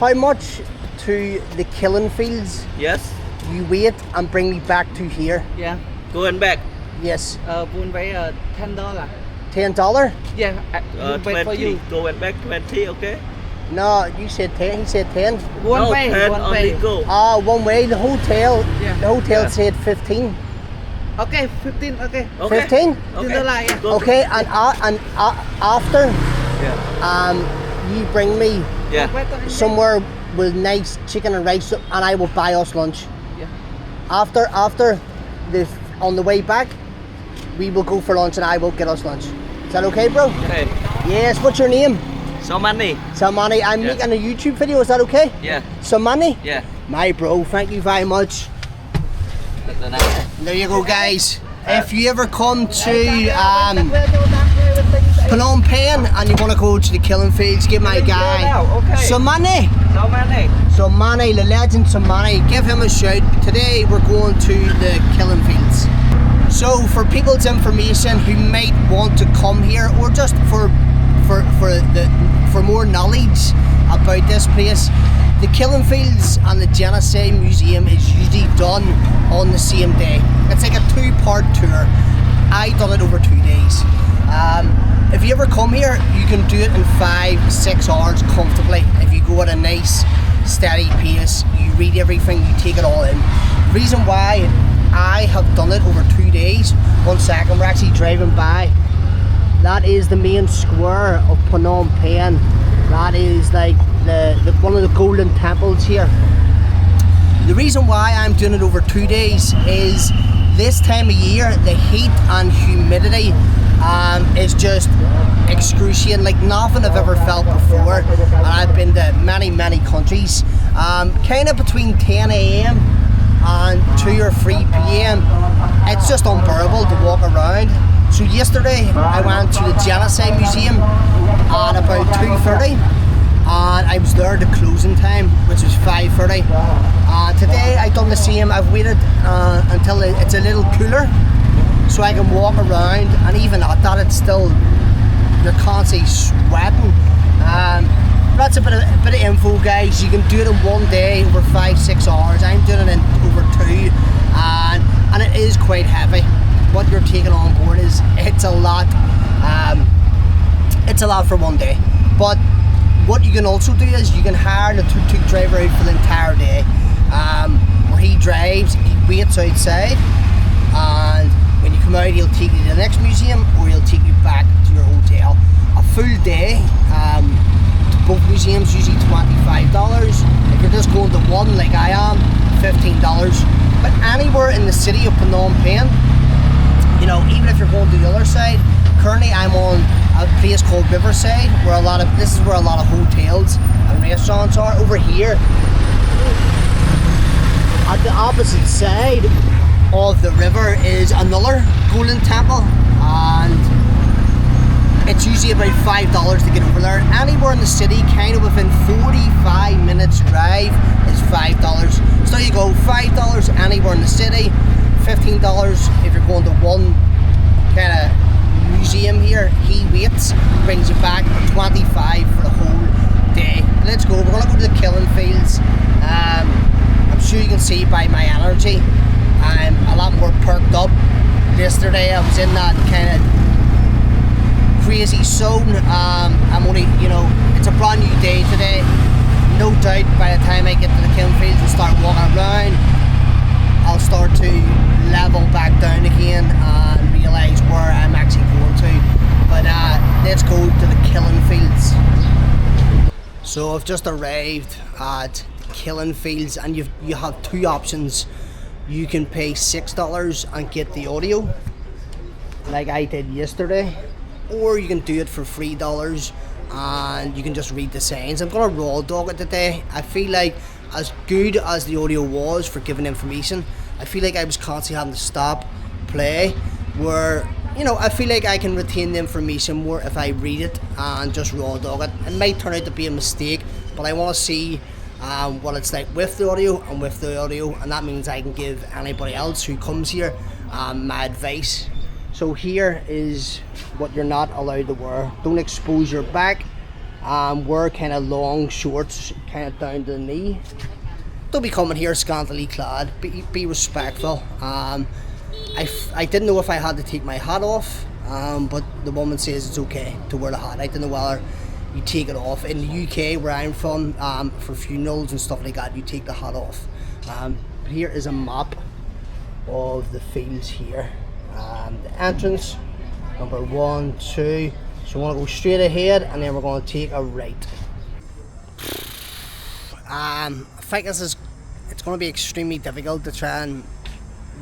A: How much to the killing fields
C: Yes.
A: you wait and bring me back to here?
C: Yeah. Go and back.
A: Yes.
C: Buôn vé $10.
A: $10?
C: Yeah. Buôn vé for
D: 20,
C: you.
D: go and back 20, okay?
A: No, you said 10. He said 10.
C: One
D: No,
C: way.
D: 10
C: One
D: only
C: way.
D: go.
A: One way. The hotel.
C: Yeah.
A: The hotel
D: Yeah.
A: said 15.
C: Okay, 15. Okay.
D: Okay.
A: 15?
C: $10. Yeah.
D: Go.
A: Okay, and after
D: Yeah.
A: you bring me
D: Yeah.
A: somewhere with nice chicken and rice, and I will buy us lunch.
C: Yeah.
A: After the on the way back, we will go for lunch, and I will get us lunch. Is that okay, bro?
D: Okay.
A: Yes. What's your name?
D: So money.
A: Samani. I'm
D: Yeah.
A: making a YouTube video. Is that okay?
D: Yeah.
A: Samani.
D: Yeah.
A: My bro. Thank you very much. There you go, guys. If you ever come to Phnom Penh and you want to go to the killing fields, give my guy Samani.
D: So money.
A: Samani, the legend Samani, give him a shout. Today we're going to the killing fields. So for people's information who might want to come here, or just for more knowledge about this place, the killing fields and the Genocide Museum is usually done on the same day. It's like a 2-part tour. I done it over 2 days. If you ever come here, you can do it in 5-6 hours comfortably. If you go at a nice steady pace, you read everything, you take it all in. The reason why I have done it over 2 days, 1 second, we're actually driving by. That is the main square of Phnom Penh. That is like the one of the golden temples here. The reason why I'm doing it over 2 days is this time of year, the heat and humidity is just excruciating, like nothing I've ever felt before. And I've been to many countries. Kind of between 10 a.m. and 2 or 3 p.m. it's just unbearable to walk around. So yesterday I went to the Genocide Museum at about 2:30, and I was there at the closing time, which was 5:30. Today I done the same. I've waited until it's a little cooler so I can walk around, and even at that it's still, you're constantly sweating. That's a bit of info, guys. You can do it in 1 day over 5-6 hours. I'm doing it in over 2, and it is quite heavy. What you're taking on board it's a lot. It's a lot for 1 day. But what you can also do is you can hire the tuk-tuk driver out for the entire day, where he drives, he waits outside, and when you come out he'll take you to the next museum, or he'll take you back to your hotel. A full day to both museums, usually $25. If you're just going to one like I am, $15. But anywhere in the city of Phnom Penh, you know, even if you're going to the other side, currently I'm on a place called Riverside, where this is where a lot of hotels and restaurants are. Over here, at the opposite side of the river, is another golden temple, and it's usually about $5 to get over there. Anywhere in the city, kind of within 45 minutes drive, is $5. So there you go, $5 anywhere in the city, $15 if you're going to one kind of museum here. He waits, brings you back, $25 for the whole day. Let's go. We're going to go to the killing fields. I'm sure you can see by my energy, I'm a lot more perked up. Yesterday I was in that kind of crazy zone. I'm only, you know, it's a brand new day today. No doubt by the time I get to the killing fields and start walking around, I'll start to level back down again and realise where I'm actually going to. But let's go to the killing fields. So I've just arrived at the killing fields, and you have 2 options. You can pay $6 and get the audio, like I did yesterday, or you can do it for $3 and you can just read the signs. I'm gonna raw dog it today. I feel like as good as the audio was for giving information, I feel like I was constantly having to stop, play, where, you know, I feel like I can retain the information more if I read it and just raw dog it. It might turn out to be a mistake, but I want to see what it's like with the audio and with the audio, and that means I can give anybody else who comes here my advice. So here is what you're not allowed to wear. Don't expose your back. Wear kind of long shorts, kind of down to the knee. Don't be coming here scantily clad. Be respectful. I didn't know if I had to take my hat off, but the woman says it's okay to wear the hat. I didn't know whether you take it off. In the UK, where I'm from, for funerals and stuff like that, you take the hat off. Here is a map of the fields here. The entrance, number 1, 2. So we want to go straight ahead, and then we're going to take a right. I think it's going to be extremely difficult to try and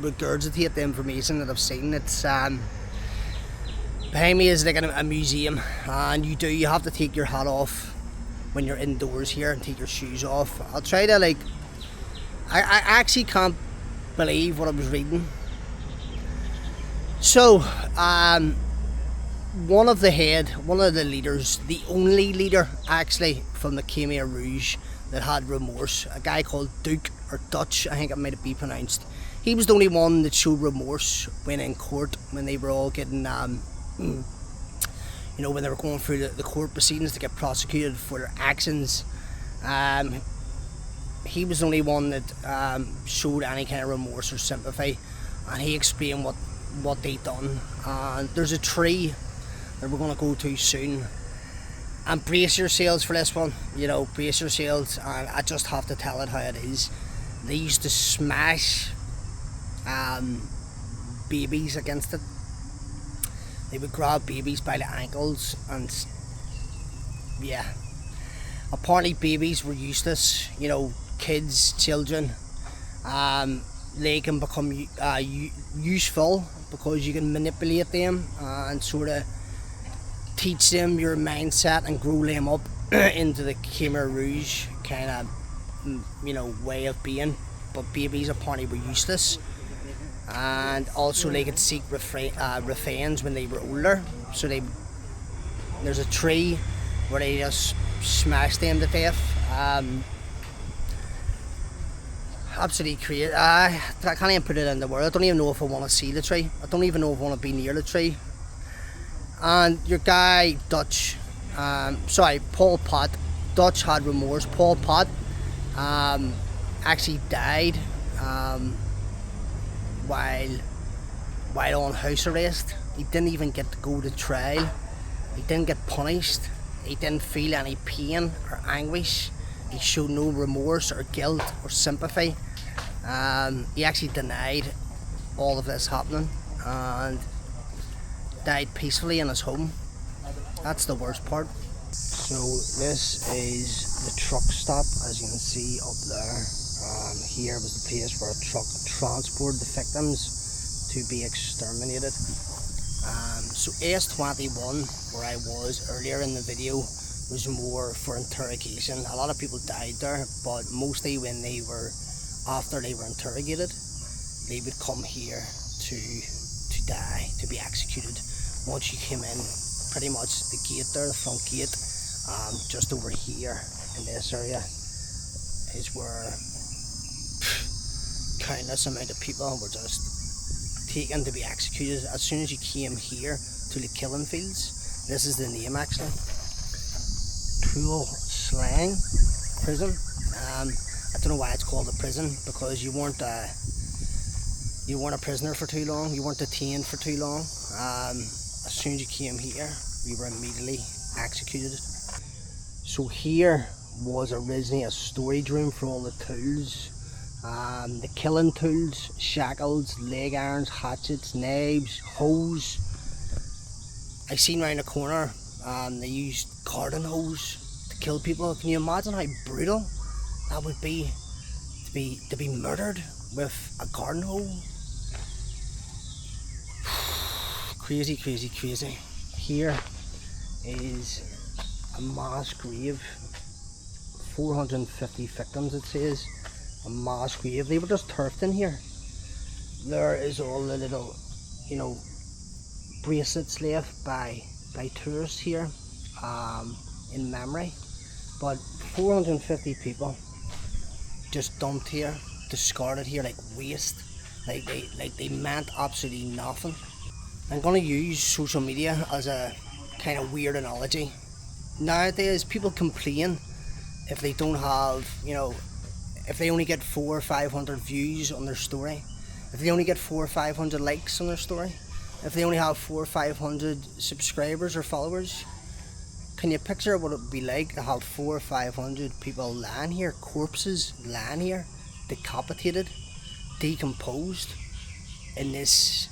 A: regurgitate the information that I've seen. It's behind me is like a museum, and you have to take your hat off when you're indoors here and take your shoes off. I'll try to I actually can't believe what I was reading. So one of the leaders, the only leader actually from the Khmer Rouge that had remorse, a guy called Duke or Dutch, I think it might be pronounced. He was the only one that showed remorse when in court, when they were all getting, you know, when they were going through the court proceedings to get prosecuted for their actions. He was the only one that showed any kind of remorse or sympathy, and he explained what they done. There's a tree that we're going to go to soon, and brace yourselves for this one, you know, brace yourselves. And I just have to tell it how it is. They used to smash babies against it. They would grab babies by the ankles, and yeah, apparently babies were useless, you know, kids, children. They can become useful because you can manipulate them and sort of teach them your mindset and grow them up into the Khmer Rouge kind of, you know, way of being. But babies apparently were useless, and also they could seek revenge when they were older. So there's a tree where they just smashed them to death. Absolutely crazy. I can't even put it in the word. I don't even know if I want to see the tree. I don't even know if I want to be near the tree. And your guy Dutch, Pol Pot, Dutch had remorse. Pol Pot actually died while on house arrest. He didn't even get to go to trial. He didn't get punished. He didn't feel any pain or anguish. He showed no remorse or guilt or sympathy. He actually denied all of this happening and died peacefully in his home. That's the worst part. So this is the truck stop, as you can see up there. Here was the place where a truck transported the victims to be exterminated. So S21, where I was earlier in the video, was more for interrogation. A lot of people died there, but mostly when after they were interrogated, they would come here to die, to be executed. Once you came in, pretty much the gate there, the front gate, just over here in this area is where countless amount of people were just taken to be executed. As soon as you came here to the killing fields, this is the name actually, Tuol Sleng prison. I don't know why it's called a prison, because you weren't a prisoner for too long, you weren't detained for too long. As soon as you came here, you were immediately executed. So here was originally a storage room for all the tools, the killing tools, shackles, leg irons, hatchets, knives, hoes. I seen round the corner they used garden hose to kill people. Can you imagine how brutal that would be to be murdered with a garden hose? crazy, crazy, crazy. Here is a mass grave. 450 victims, it says. A mass grave. They were just turfed in here. There is all the little, you know, bracelets left by tourists here, in memory. But 450 people just dumped here, discarded here like waste. Like they meant absolutely nothing. I'm gonna use social media as a kind of weird analogy. Nowadays, people complain if they don't have, you know, if they only get 400 or 500 views on their story, if they only get 400 or 500 likes on their story, if they only have 400 or 500 subscribers or followers. Can you picture what it would be like to have 400 or 500 people lying here, corpses lying here, decapitated, decomposed, in this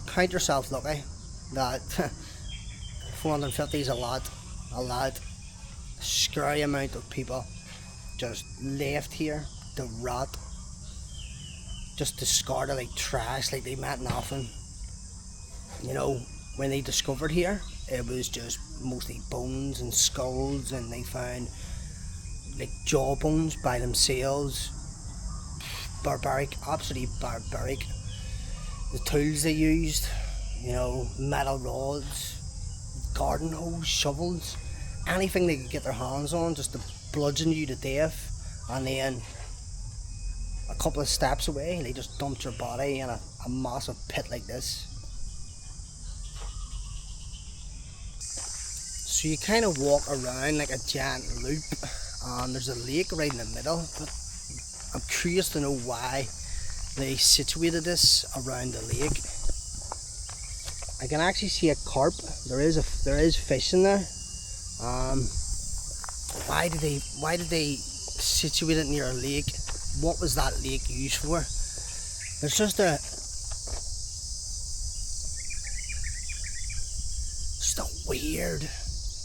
A: count yourself lucky that 450 is a lot scary amount of people just left here to rot, just discarded like trash, like they meant nothing. You know, when they discovered here, it was just mostly bones and skulls, and they found like jawbones by themselves. Barbaric, absolutely barbaric. The tools they used, you know, metal rods, garden hose, shovels, anything they could get their hands on just to bludgeon you to death. And then a couple of steps away, they just dumped your body in a massive pit like this. So you kind of walk around like a giant loop, and there's a lake right in the middle. But I'm curious to know why they situated this around the lake. I can actually see a carp. There is fish in there. Why did they situate it near a lake? What was that lake used for? There's just a weird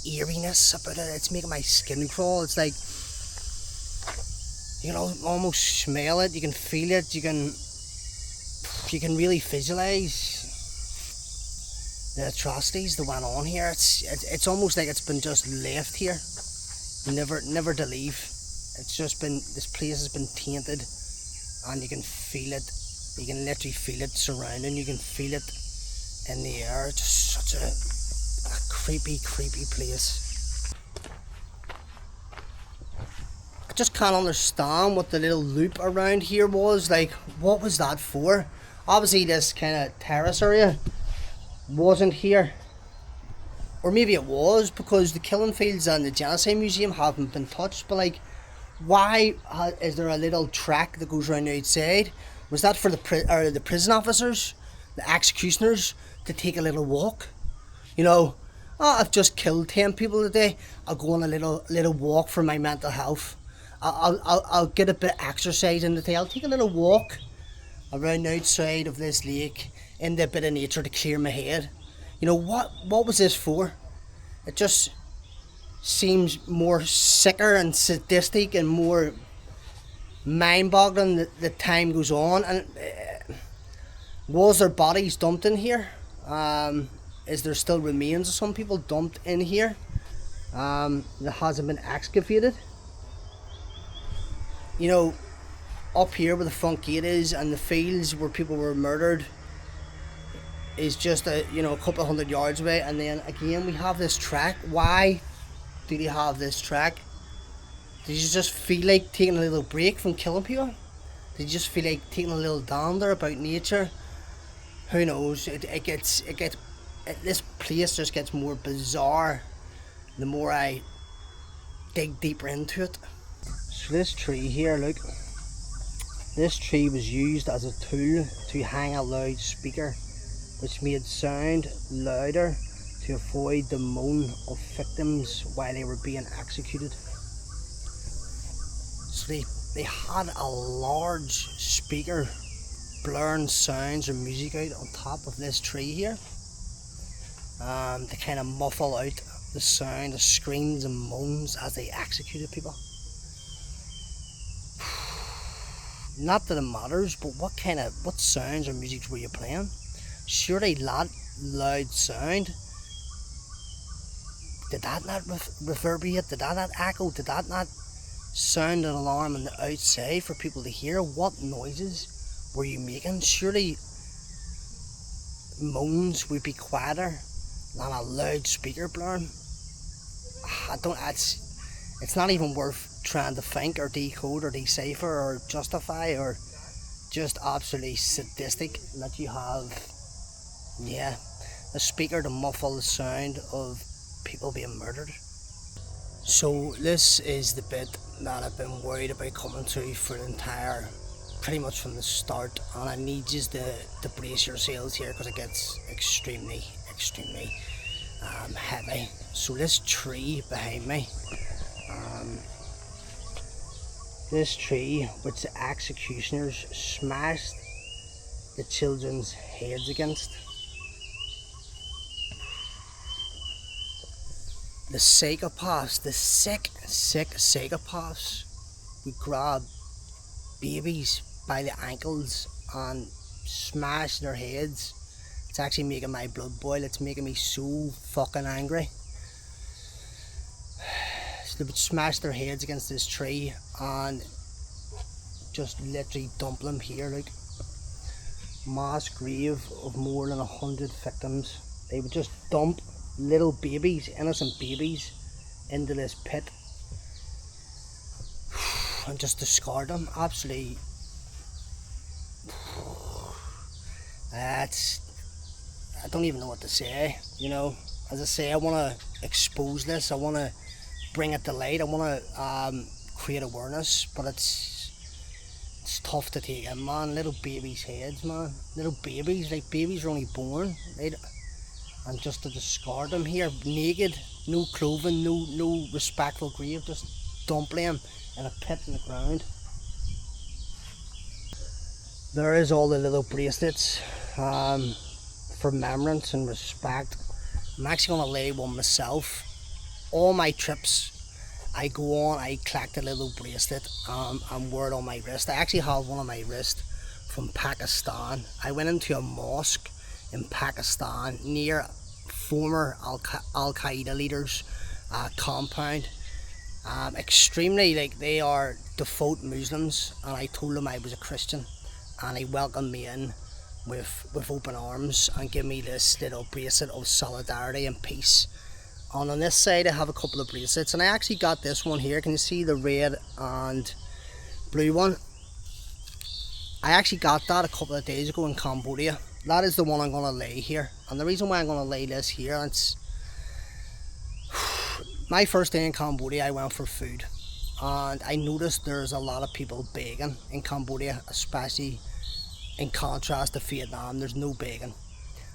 A: eeriness about it. It's making my skin crawl. It's like, you can almost smell it, you can feel it, you can really visualize the atrocities that went on here. It's almost like it's been just left here, never to leave. It's just been, this place has been tainted, and you can feel it. You can literally feel it surrounding. You can feel it in the air. It's just such a creepy place. I just can't understand what the little loop around here was. Like, what was that for? Obviously this kind of terrace area wasn't here, or maybe it was, because the killing fields and the Genocide Museum haven't been touched. But like, why is there a little track that goes around the outside? Was that for the prison officers, the executioners, to take a little walk? You know, oh, I've just killed 10 people today, I'll go on a little walk for my mental health. I'll get a bit of exercise in the day. I'll take a little walk around the outside of this lake in the bit of nature to clear my head. You know, what was this for? It just seems more sicker and sadistic and more mind-boggling the time goes on. And was there bodies dumped in here? Is there still remains of some people dumped in here that hasn't been excavated? You know, up here where the front gate is, and the fields where people were murdered is just a couple of 100 yards away. And then again we have this track. Why do they have this track? Did you just feel like taking a little break from killing people? Did you just feel like taking a little dander about nature? Who knows? This place just gets more bizarre the more I dig deeper into it. So this tree here, look, this tree was used as a tool to hang a loudspeaker, which made sound louder to avoid the moan of victims while they were being executed. So they had a large speaker blaring sounds or music out on top of this tree here, to kind of muffle out the sound of screams and moans as they executed people. Not that it matters, but what sounds or music were you playing? Surely that loud sound, did that not reverberate? Did that not echo? Did that not sound an alarm on the outside for people to hear? What noises were you making? Surely moans would be quieter than a loudspeaker blaring. It's not even worth trying to think or decode or decipher or justify, or just absolutely sadistic that you have, a speaker to muffle the sound of people being murdered. So this is the bit that I've been worried about coming to for pretty much from the start, and I need you to brace yourselves here because it gets extremely heavy. So this tree behind me, this tree which the executioners smashed the children's heads against, the psychopaths, the sick psychopaths would grab babies by the ankles and smash their heads. It's actually making my blood boil. It's making me so fucking angry. So they would smash their heads against this tree and just literally dump them here, like mass grave of more than 100 victims. They would just dump little babies, innocent babies, into this pit and just discard them. Absolutely. I don't even know what to say, you know. As I say, I want to expose this, I want to bring it to light, I want to create awareness, but it's tough to take in, man. Little babies' heads, man. Little babies, like babies are only born, right? And just to discard them here, naked, no clothing, no respectful grave, just dump them in a pit in the ground. There is all the little bracelets for remembrance and respect. I'm actually going to lay one myself. All my trips I go on, I collect a little bracelet and wear it on my wrist. I actually have one on my wrist from Pakistan. I went into a mosque in Pakistan near former Al-Qaeda leaders' compound. Extremely, like, they are devout Muslims, and I told them I was a Christian, and they welcomed me in with open arms and gave me this little bracelet of solidarity and peace. And on this side I have a couple of bracelets, and I actually got this one here. Can you see the red and blue one? I actually got that a couple of days ago in Cambodia. That is the one I'm going to lay here, and the reason why I'm going to lay this here, it's my first day in Cambodia. I went for food, and I noticed there's a lot of people begging in Cambodia, especially in contrast to Vietnam. There's no begging,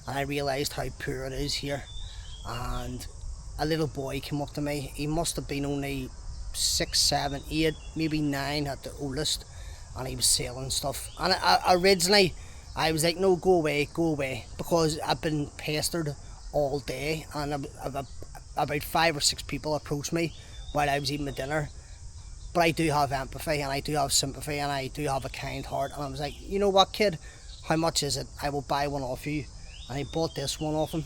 A: and I realised how poor it is here. And a little boy came up to me. He must have been only 6, 7, 8, maybe 9 at the oldest, and he was selling stuff. And originally I was like, no, go away, because I've been pestered all day, and about 5 or 6 people approached me while I was eating my dinner. But I do have empathy, and I do have sympathy, and I do have a kind heart, and I was like, you know what, kid, how much is it? I will buy one off you. And I bought this one off him,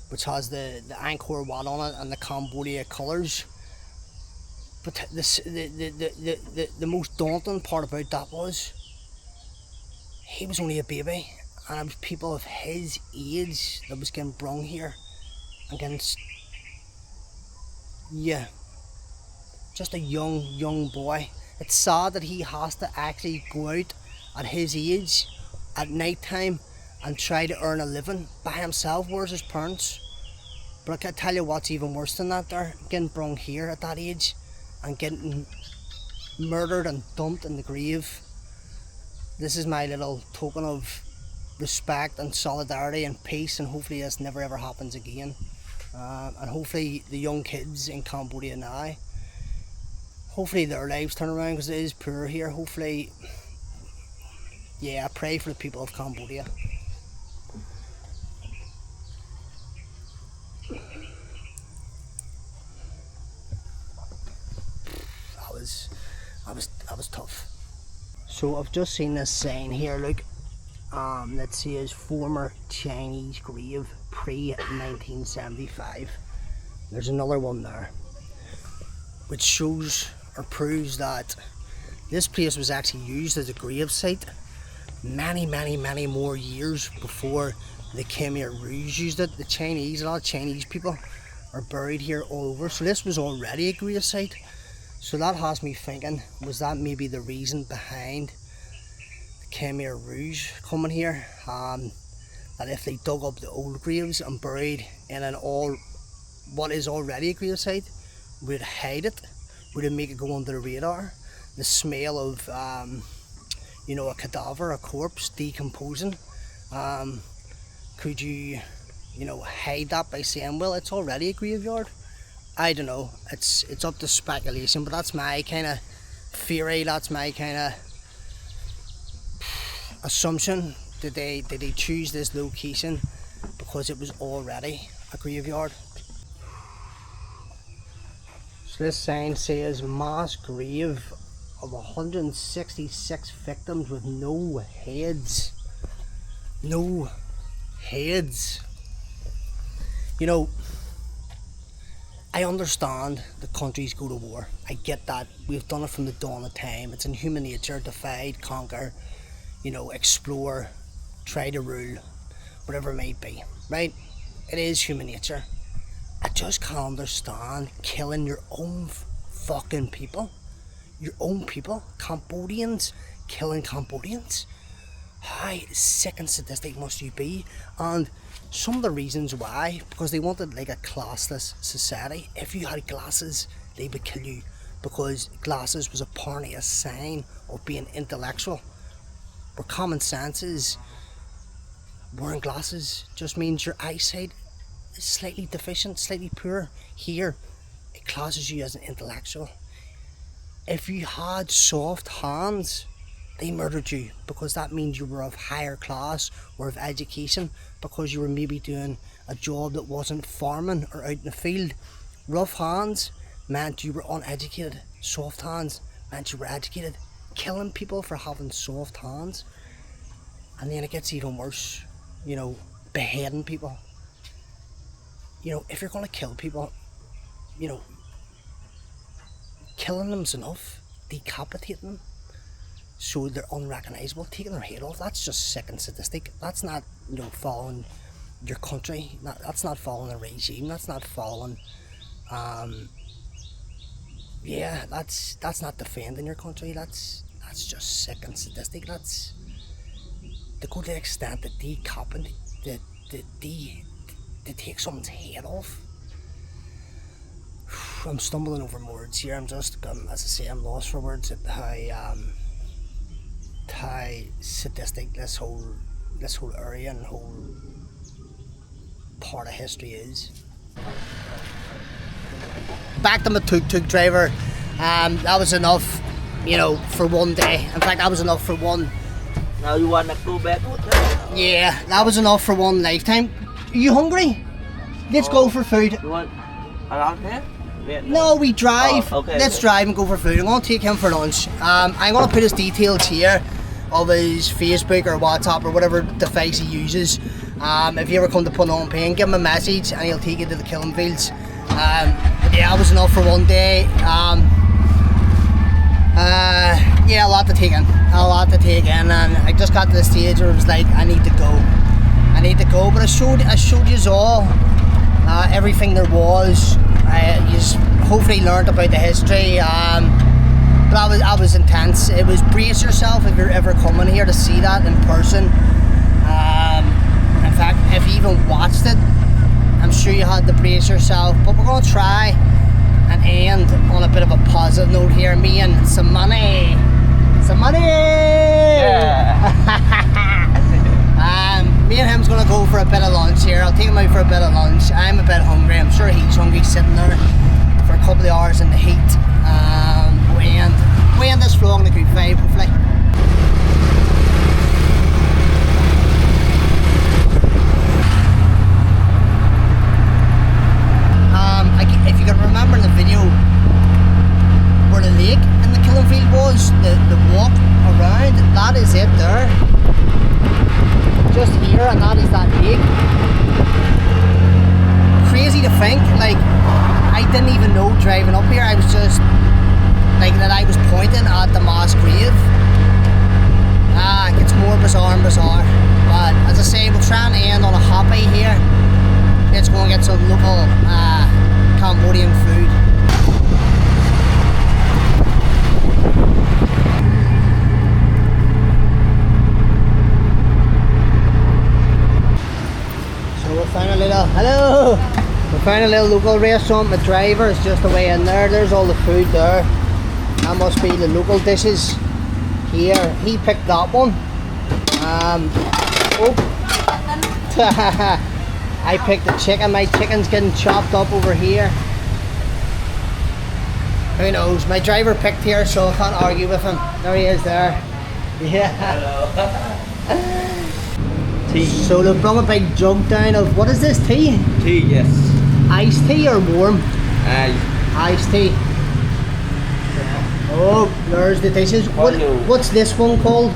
A: which has the Angkor Wat on it and the Cambodia colours. But the most daunting part about that was he was only a baby, and it was people of his age that was getting brung here against, just a young boy. It's sad that he has to actually go out at his age at night time and try to earn a living by himself. Where's his parents? But I can tell you what's even worse than that, there, getting brung here at that age and getting murdered and dumped in the grave. This is my little token of respect and solidarity and peace, and hopefully this never ever happens again. And hopefully the young kids in Cambodia now, hopefully their lives turn around, because it is poor here. Hopefully, I pray for the people of Cambodia. that was tough. So I've just seen this sign here, look, that says former Chinese grave pre-1975. There's another one there, which shows or proves that this place was actually used as a grave site many more years before the Khmer Rouge used it. The Chinese, a lot of Chinese people are buried here all over, so this was already a grave site. So that has me thinking, was that maybe the reason behind the Khmer Rouge coming here? That if they dug up the old graves and buried in what is already a grave site, would it hide it? Would it make it go under the radar? The smell of you know, a cadaver, a corpse decomposing, could you know, hide that by saying, well, it's already a graveyard? I don't know, it's up to speculation, but that's my kind of theory, that's my kind of assumption. Did they choose this location because it was already a graveyard? So this sign says mass grave of 166 victims with no heads. No heads. You know, I understand the countries go to war. I get that. We've done it from the dawn of time. It's in human nature. Divide, conquer, you know, explore, try to rule, whatever it may be, right? It is human nature. I just can't understand killing your own fucking people. Your own people. Cambodians killing Cambodians. How sick and sadistic must you be? And some of the reasons why, because they wanted like a classless society. If you had glasses, they would kill you, because glasses was apparently a sign of being intellectual. Where common sense is, wearing glasses just means your eyesight is slightly deficient, slightly poor. Here, it classes you as an intellectual. If you had soft hands, they murdered you, because that means you were of higher class or of education, because you were maybe doing a job that wasn't farming or out in the field. Rough hands meant you were uneducated. Soft hands meant you were educated. Killing people for having soft hands. And then it gets even worse, you know, beheading people. You know, if you're going to kill people, you know, killing them's enough. Decapitating them so they're unrecognisable, taking their head off, that's just sick and sadistic. That's not, you know, following your country. That's not following a regime. That's not following, yeah, that's not defending your country. That's just sick and sadistic. That's to go to the extent that decapitate, to take someone's head off. I'm stumbling over words here. I'm just, as I say, I'm lost for words at how sadistic this whole area and whole part of history is. Back to my tuk-tuk driver. That was enough, you know, for one day. In fact, that was enough for one.
D: Now you wanna go back?
A: Yeah, that was enough for one lifetime. Are you hungry? Let's go for food.
D: You want around here?
A: No, we drive.
D: Oh, okay,
A: Let's
D: okay.
A: drive and go for food. I'm going to take him for lunch. I'm going to put his details here of his Facebook or WhatsApp or whatever device he uses. If you ever come to Phnom Penh, give him a message and he'll take you to the killing fields. Yeah, that was enough for one day. Yeah, a lot to take in. And I just got to the stage where it was like, I need to go. But I showed you all everything there was. You hopefully learned about the history, but that was intense. It was brace yourself if you're ever coming here to see that in person. In fact, if you even watched it, I'm sure you had to brace yourself. But we're going to try and end on a bit of a positive note here. Me and some money.
D: Yeah.
A: Me and him's gonna go for a bit of lunch here. I'll take him out for a bit of lunch. I'm a bit hungry. I'm sure he's hungry, sitting there for a couple of hours in the heat. We end this vlog in a good vibe, hopefully. If you can remember in the video where the lake in the killing field that is it there. Just here, and that is that lake. Crazy to think, like, I didn't even know driving up here. I was just like that I was pointing at the mass grave. It gets more bizarre and bizarre. But as I say, we'll try and end on a happy here. Let's go and get some local Cambodian food. So we'll find a little, hello! We'll find a little local restaurant. The driver is just away in there. There's all the food there. That must be the local dishes. Here, he picked that one. I picked the chicken. My chicken's getting chopped up over here. Who knows? My driver picked here, so I can't argue with him. There he is there. Yeah.
D: Tea.
A: So they brought a big jug down of, what is this, tea?
D: Tea, yes.
A: Iced tea or warm?
D: Ice.
A: Iced tea. Oh, there's the dishes. What's this one called?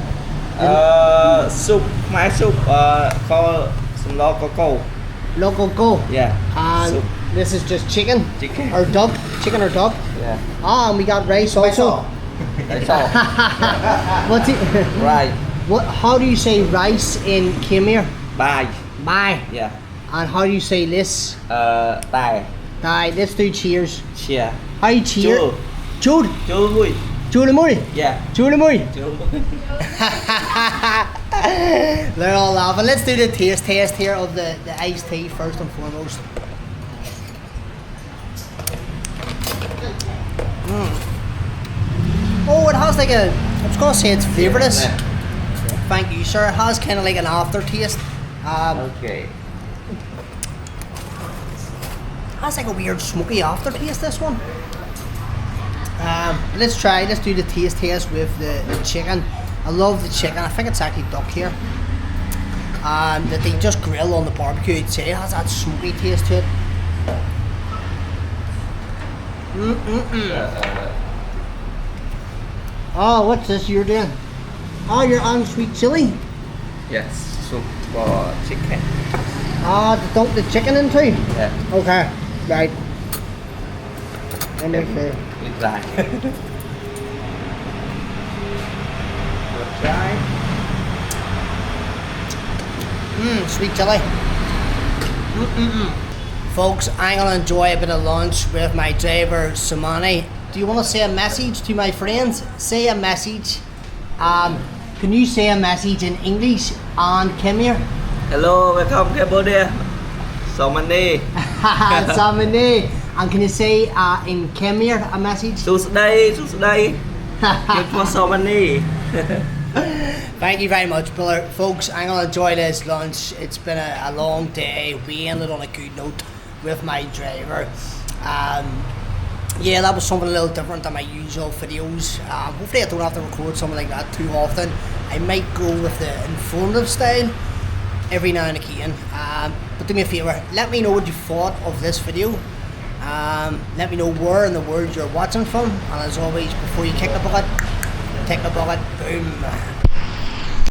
D: Soup. My soup. Called some local coal.
A: Local go.
D: Yeah.
A: And
D: soup.
A: this is just chicken?
D: Chicken.
A: Or duck? Chicken or duck?
D: Yeah.
A: Ah, and we got rice also.
D: That's all.
A: What's it?
D: Right.
A: What? How do you say rice in Khmer?
D: Bye.
A: Bye.
D: Yeah.
A: And how do you say this?
D: Bye.
A: Aye, let's do cheers.
D: Cheer.
A: How you cheer?
D: Chua.
A: Chud.
D: Chua mùi.
A: Chud mùi.
D: Yeah.
A: Chud mùi.
D: Chua mùi.
A: They're all laughing. Let's do the taste test here of the iced tea first and foremost. Oh, it has like a, I was going to say it's flavourless. Thank you, sir. It has kind of like an aftertaste.
D: Okay.
A: It has like a weird smoky aftertaste, this one. Let's do the taste test with the chicken. I love the chicken. I think it's actually duck here. That they just grill on the barbecue. You'd say it has that smoky taste to it. Oh, what's this you're doing? Oh, you're on sweet chili.
D: Yes. Soup for chicken.
A: Ah, to dunk the chicken into?
D: Yeah.
A: Okay, right. Let me see.
D: It's right. Try.
A: Sweet chili. Folks, I'm gonna enjoy a bit of lunch with my driver, Samani. Do you want to say a message to my friends? Say a message. Can you say a message in English and Khmer?
D: Hello, welcome Cambodia. So many.
A: Samani. And can you say in Khmer a message?
D: Susday. Good for so many.
A: Thank you very much, brother. Folks, I'm going to enjoy this lunch. It's been a long day. We ended on a good note with my driver. Yeah, that was something a little different than my usual videos. Hopefully I don't have to record something like that too often. I might go with the informative style every now and again. But do me a favour, let me know what you thought of this video. Let me know where in the world you're watching from. And as always, before you kick the bucket, boom.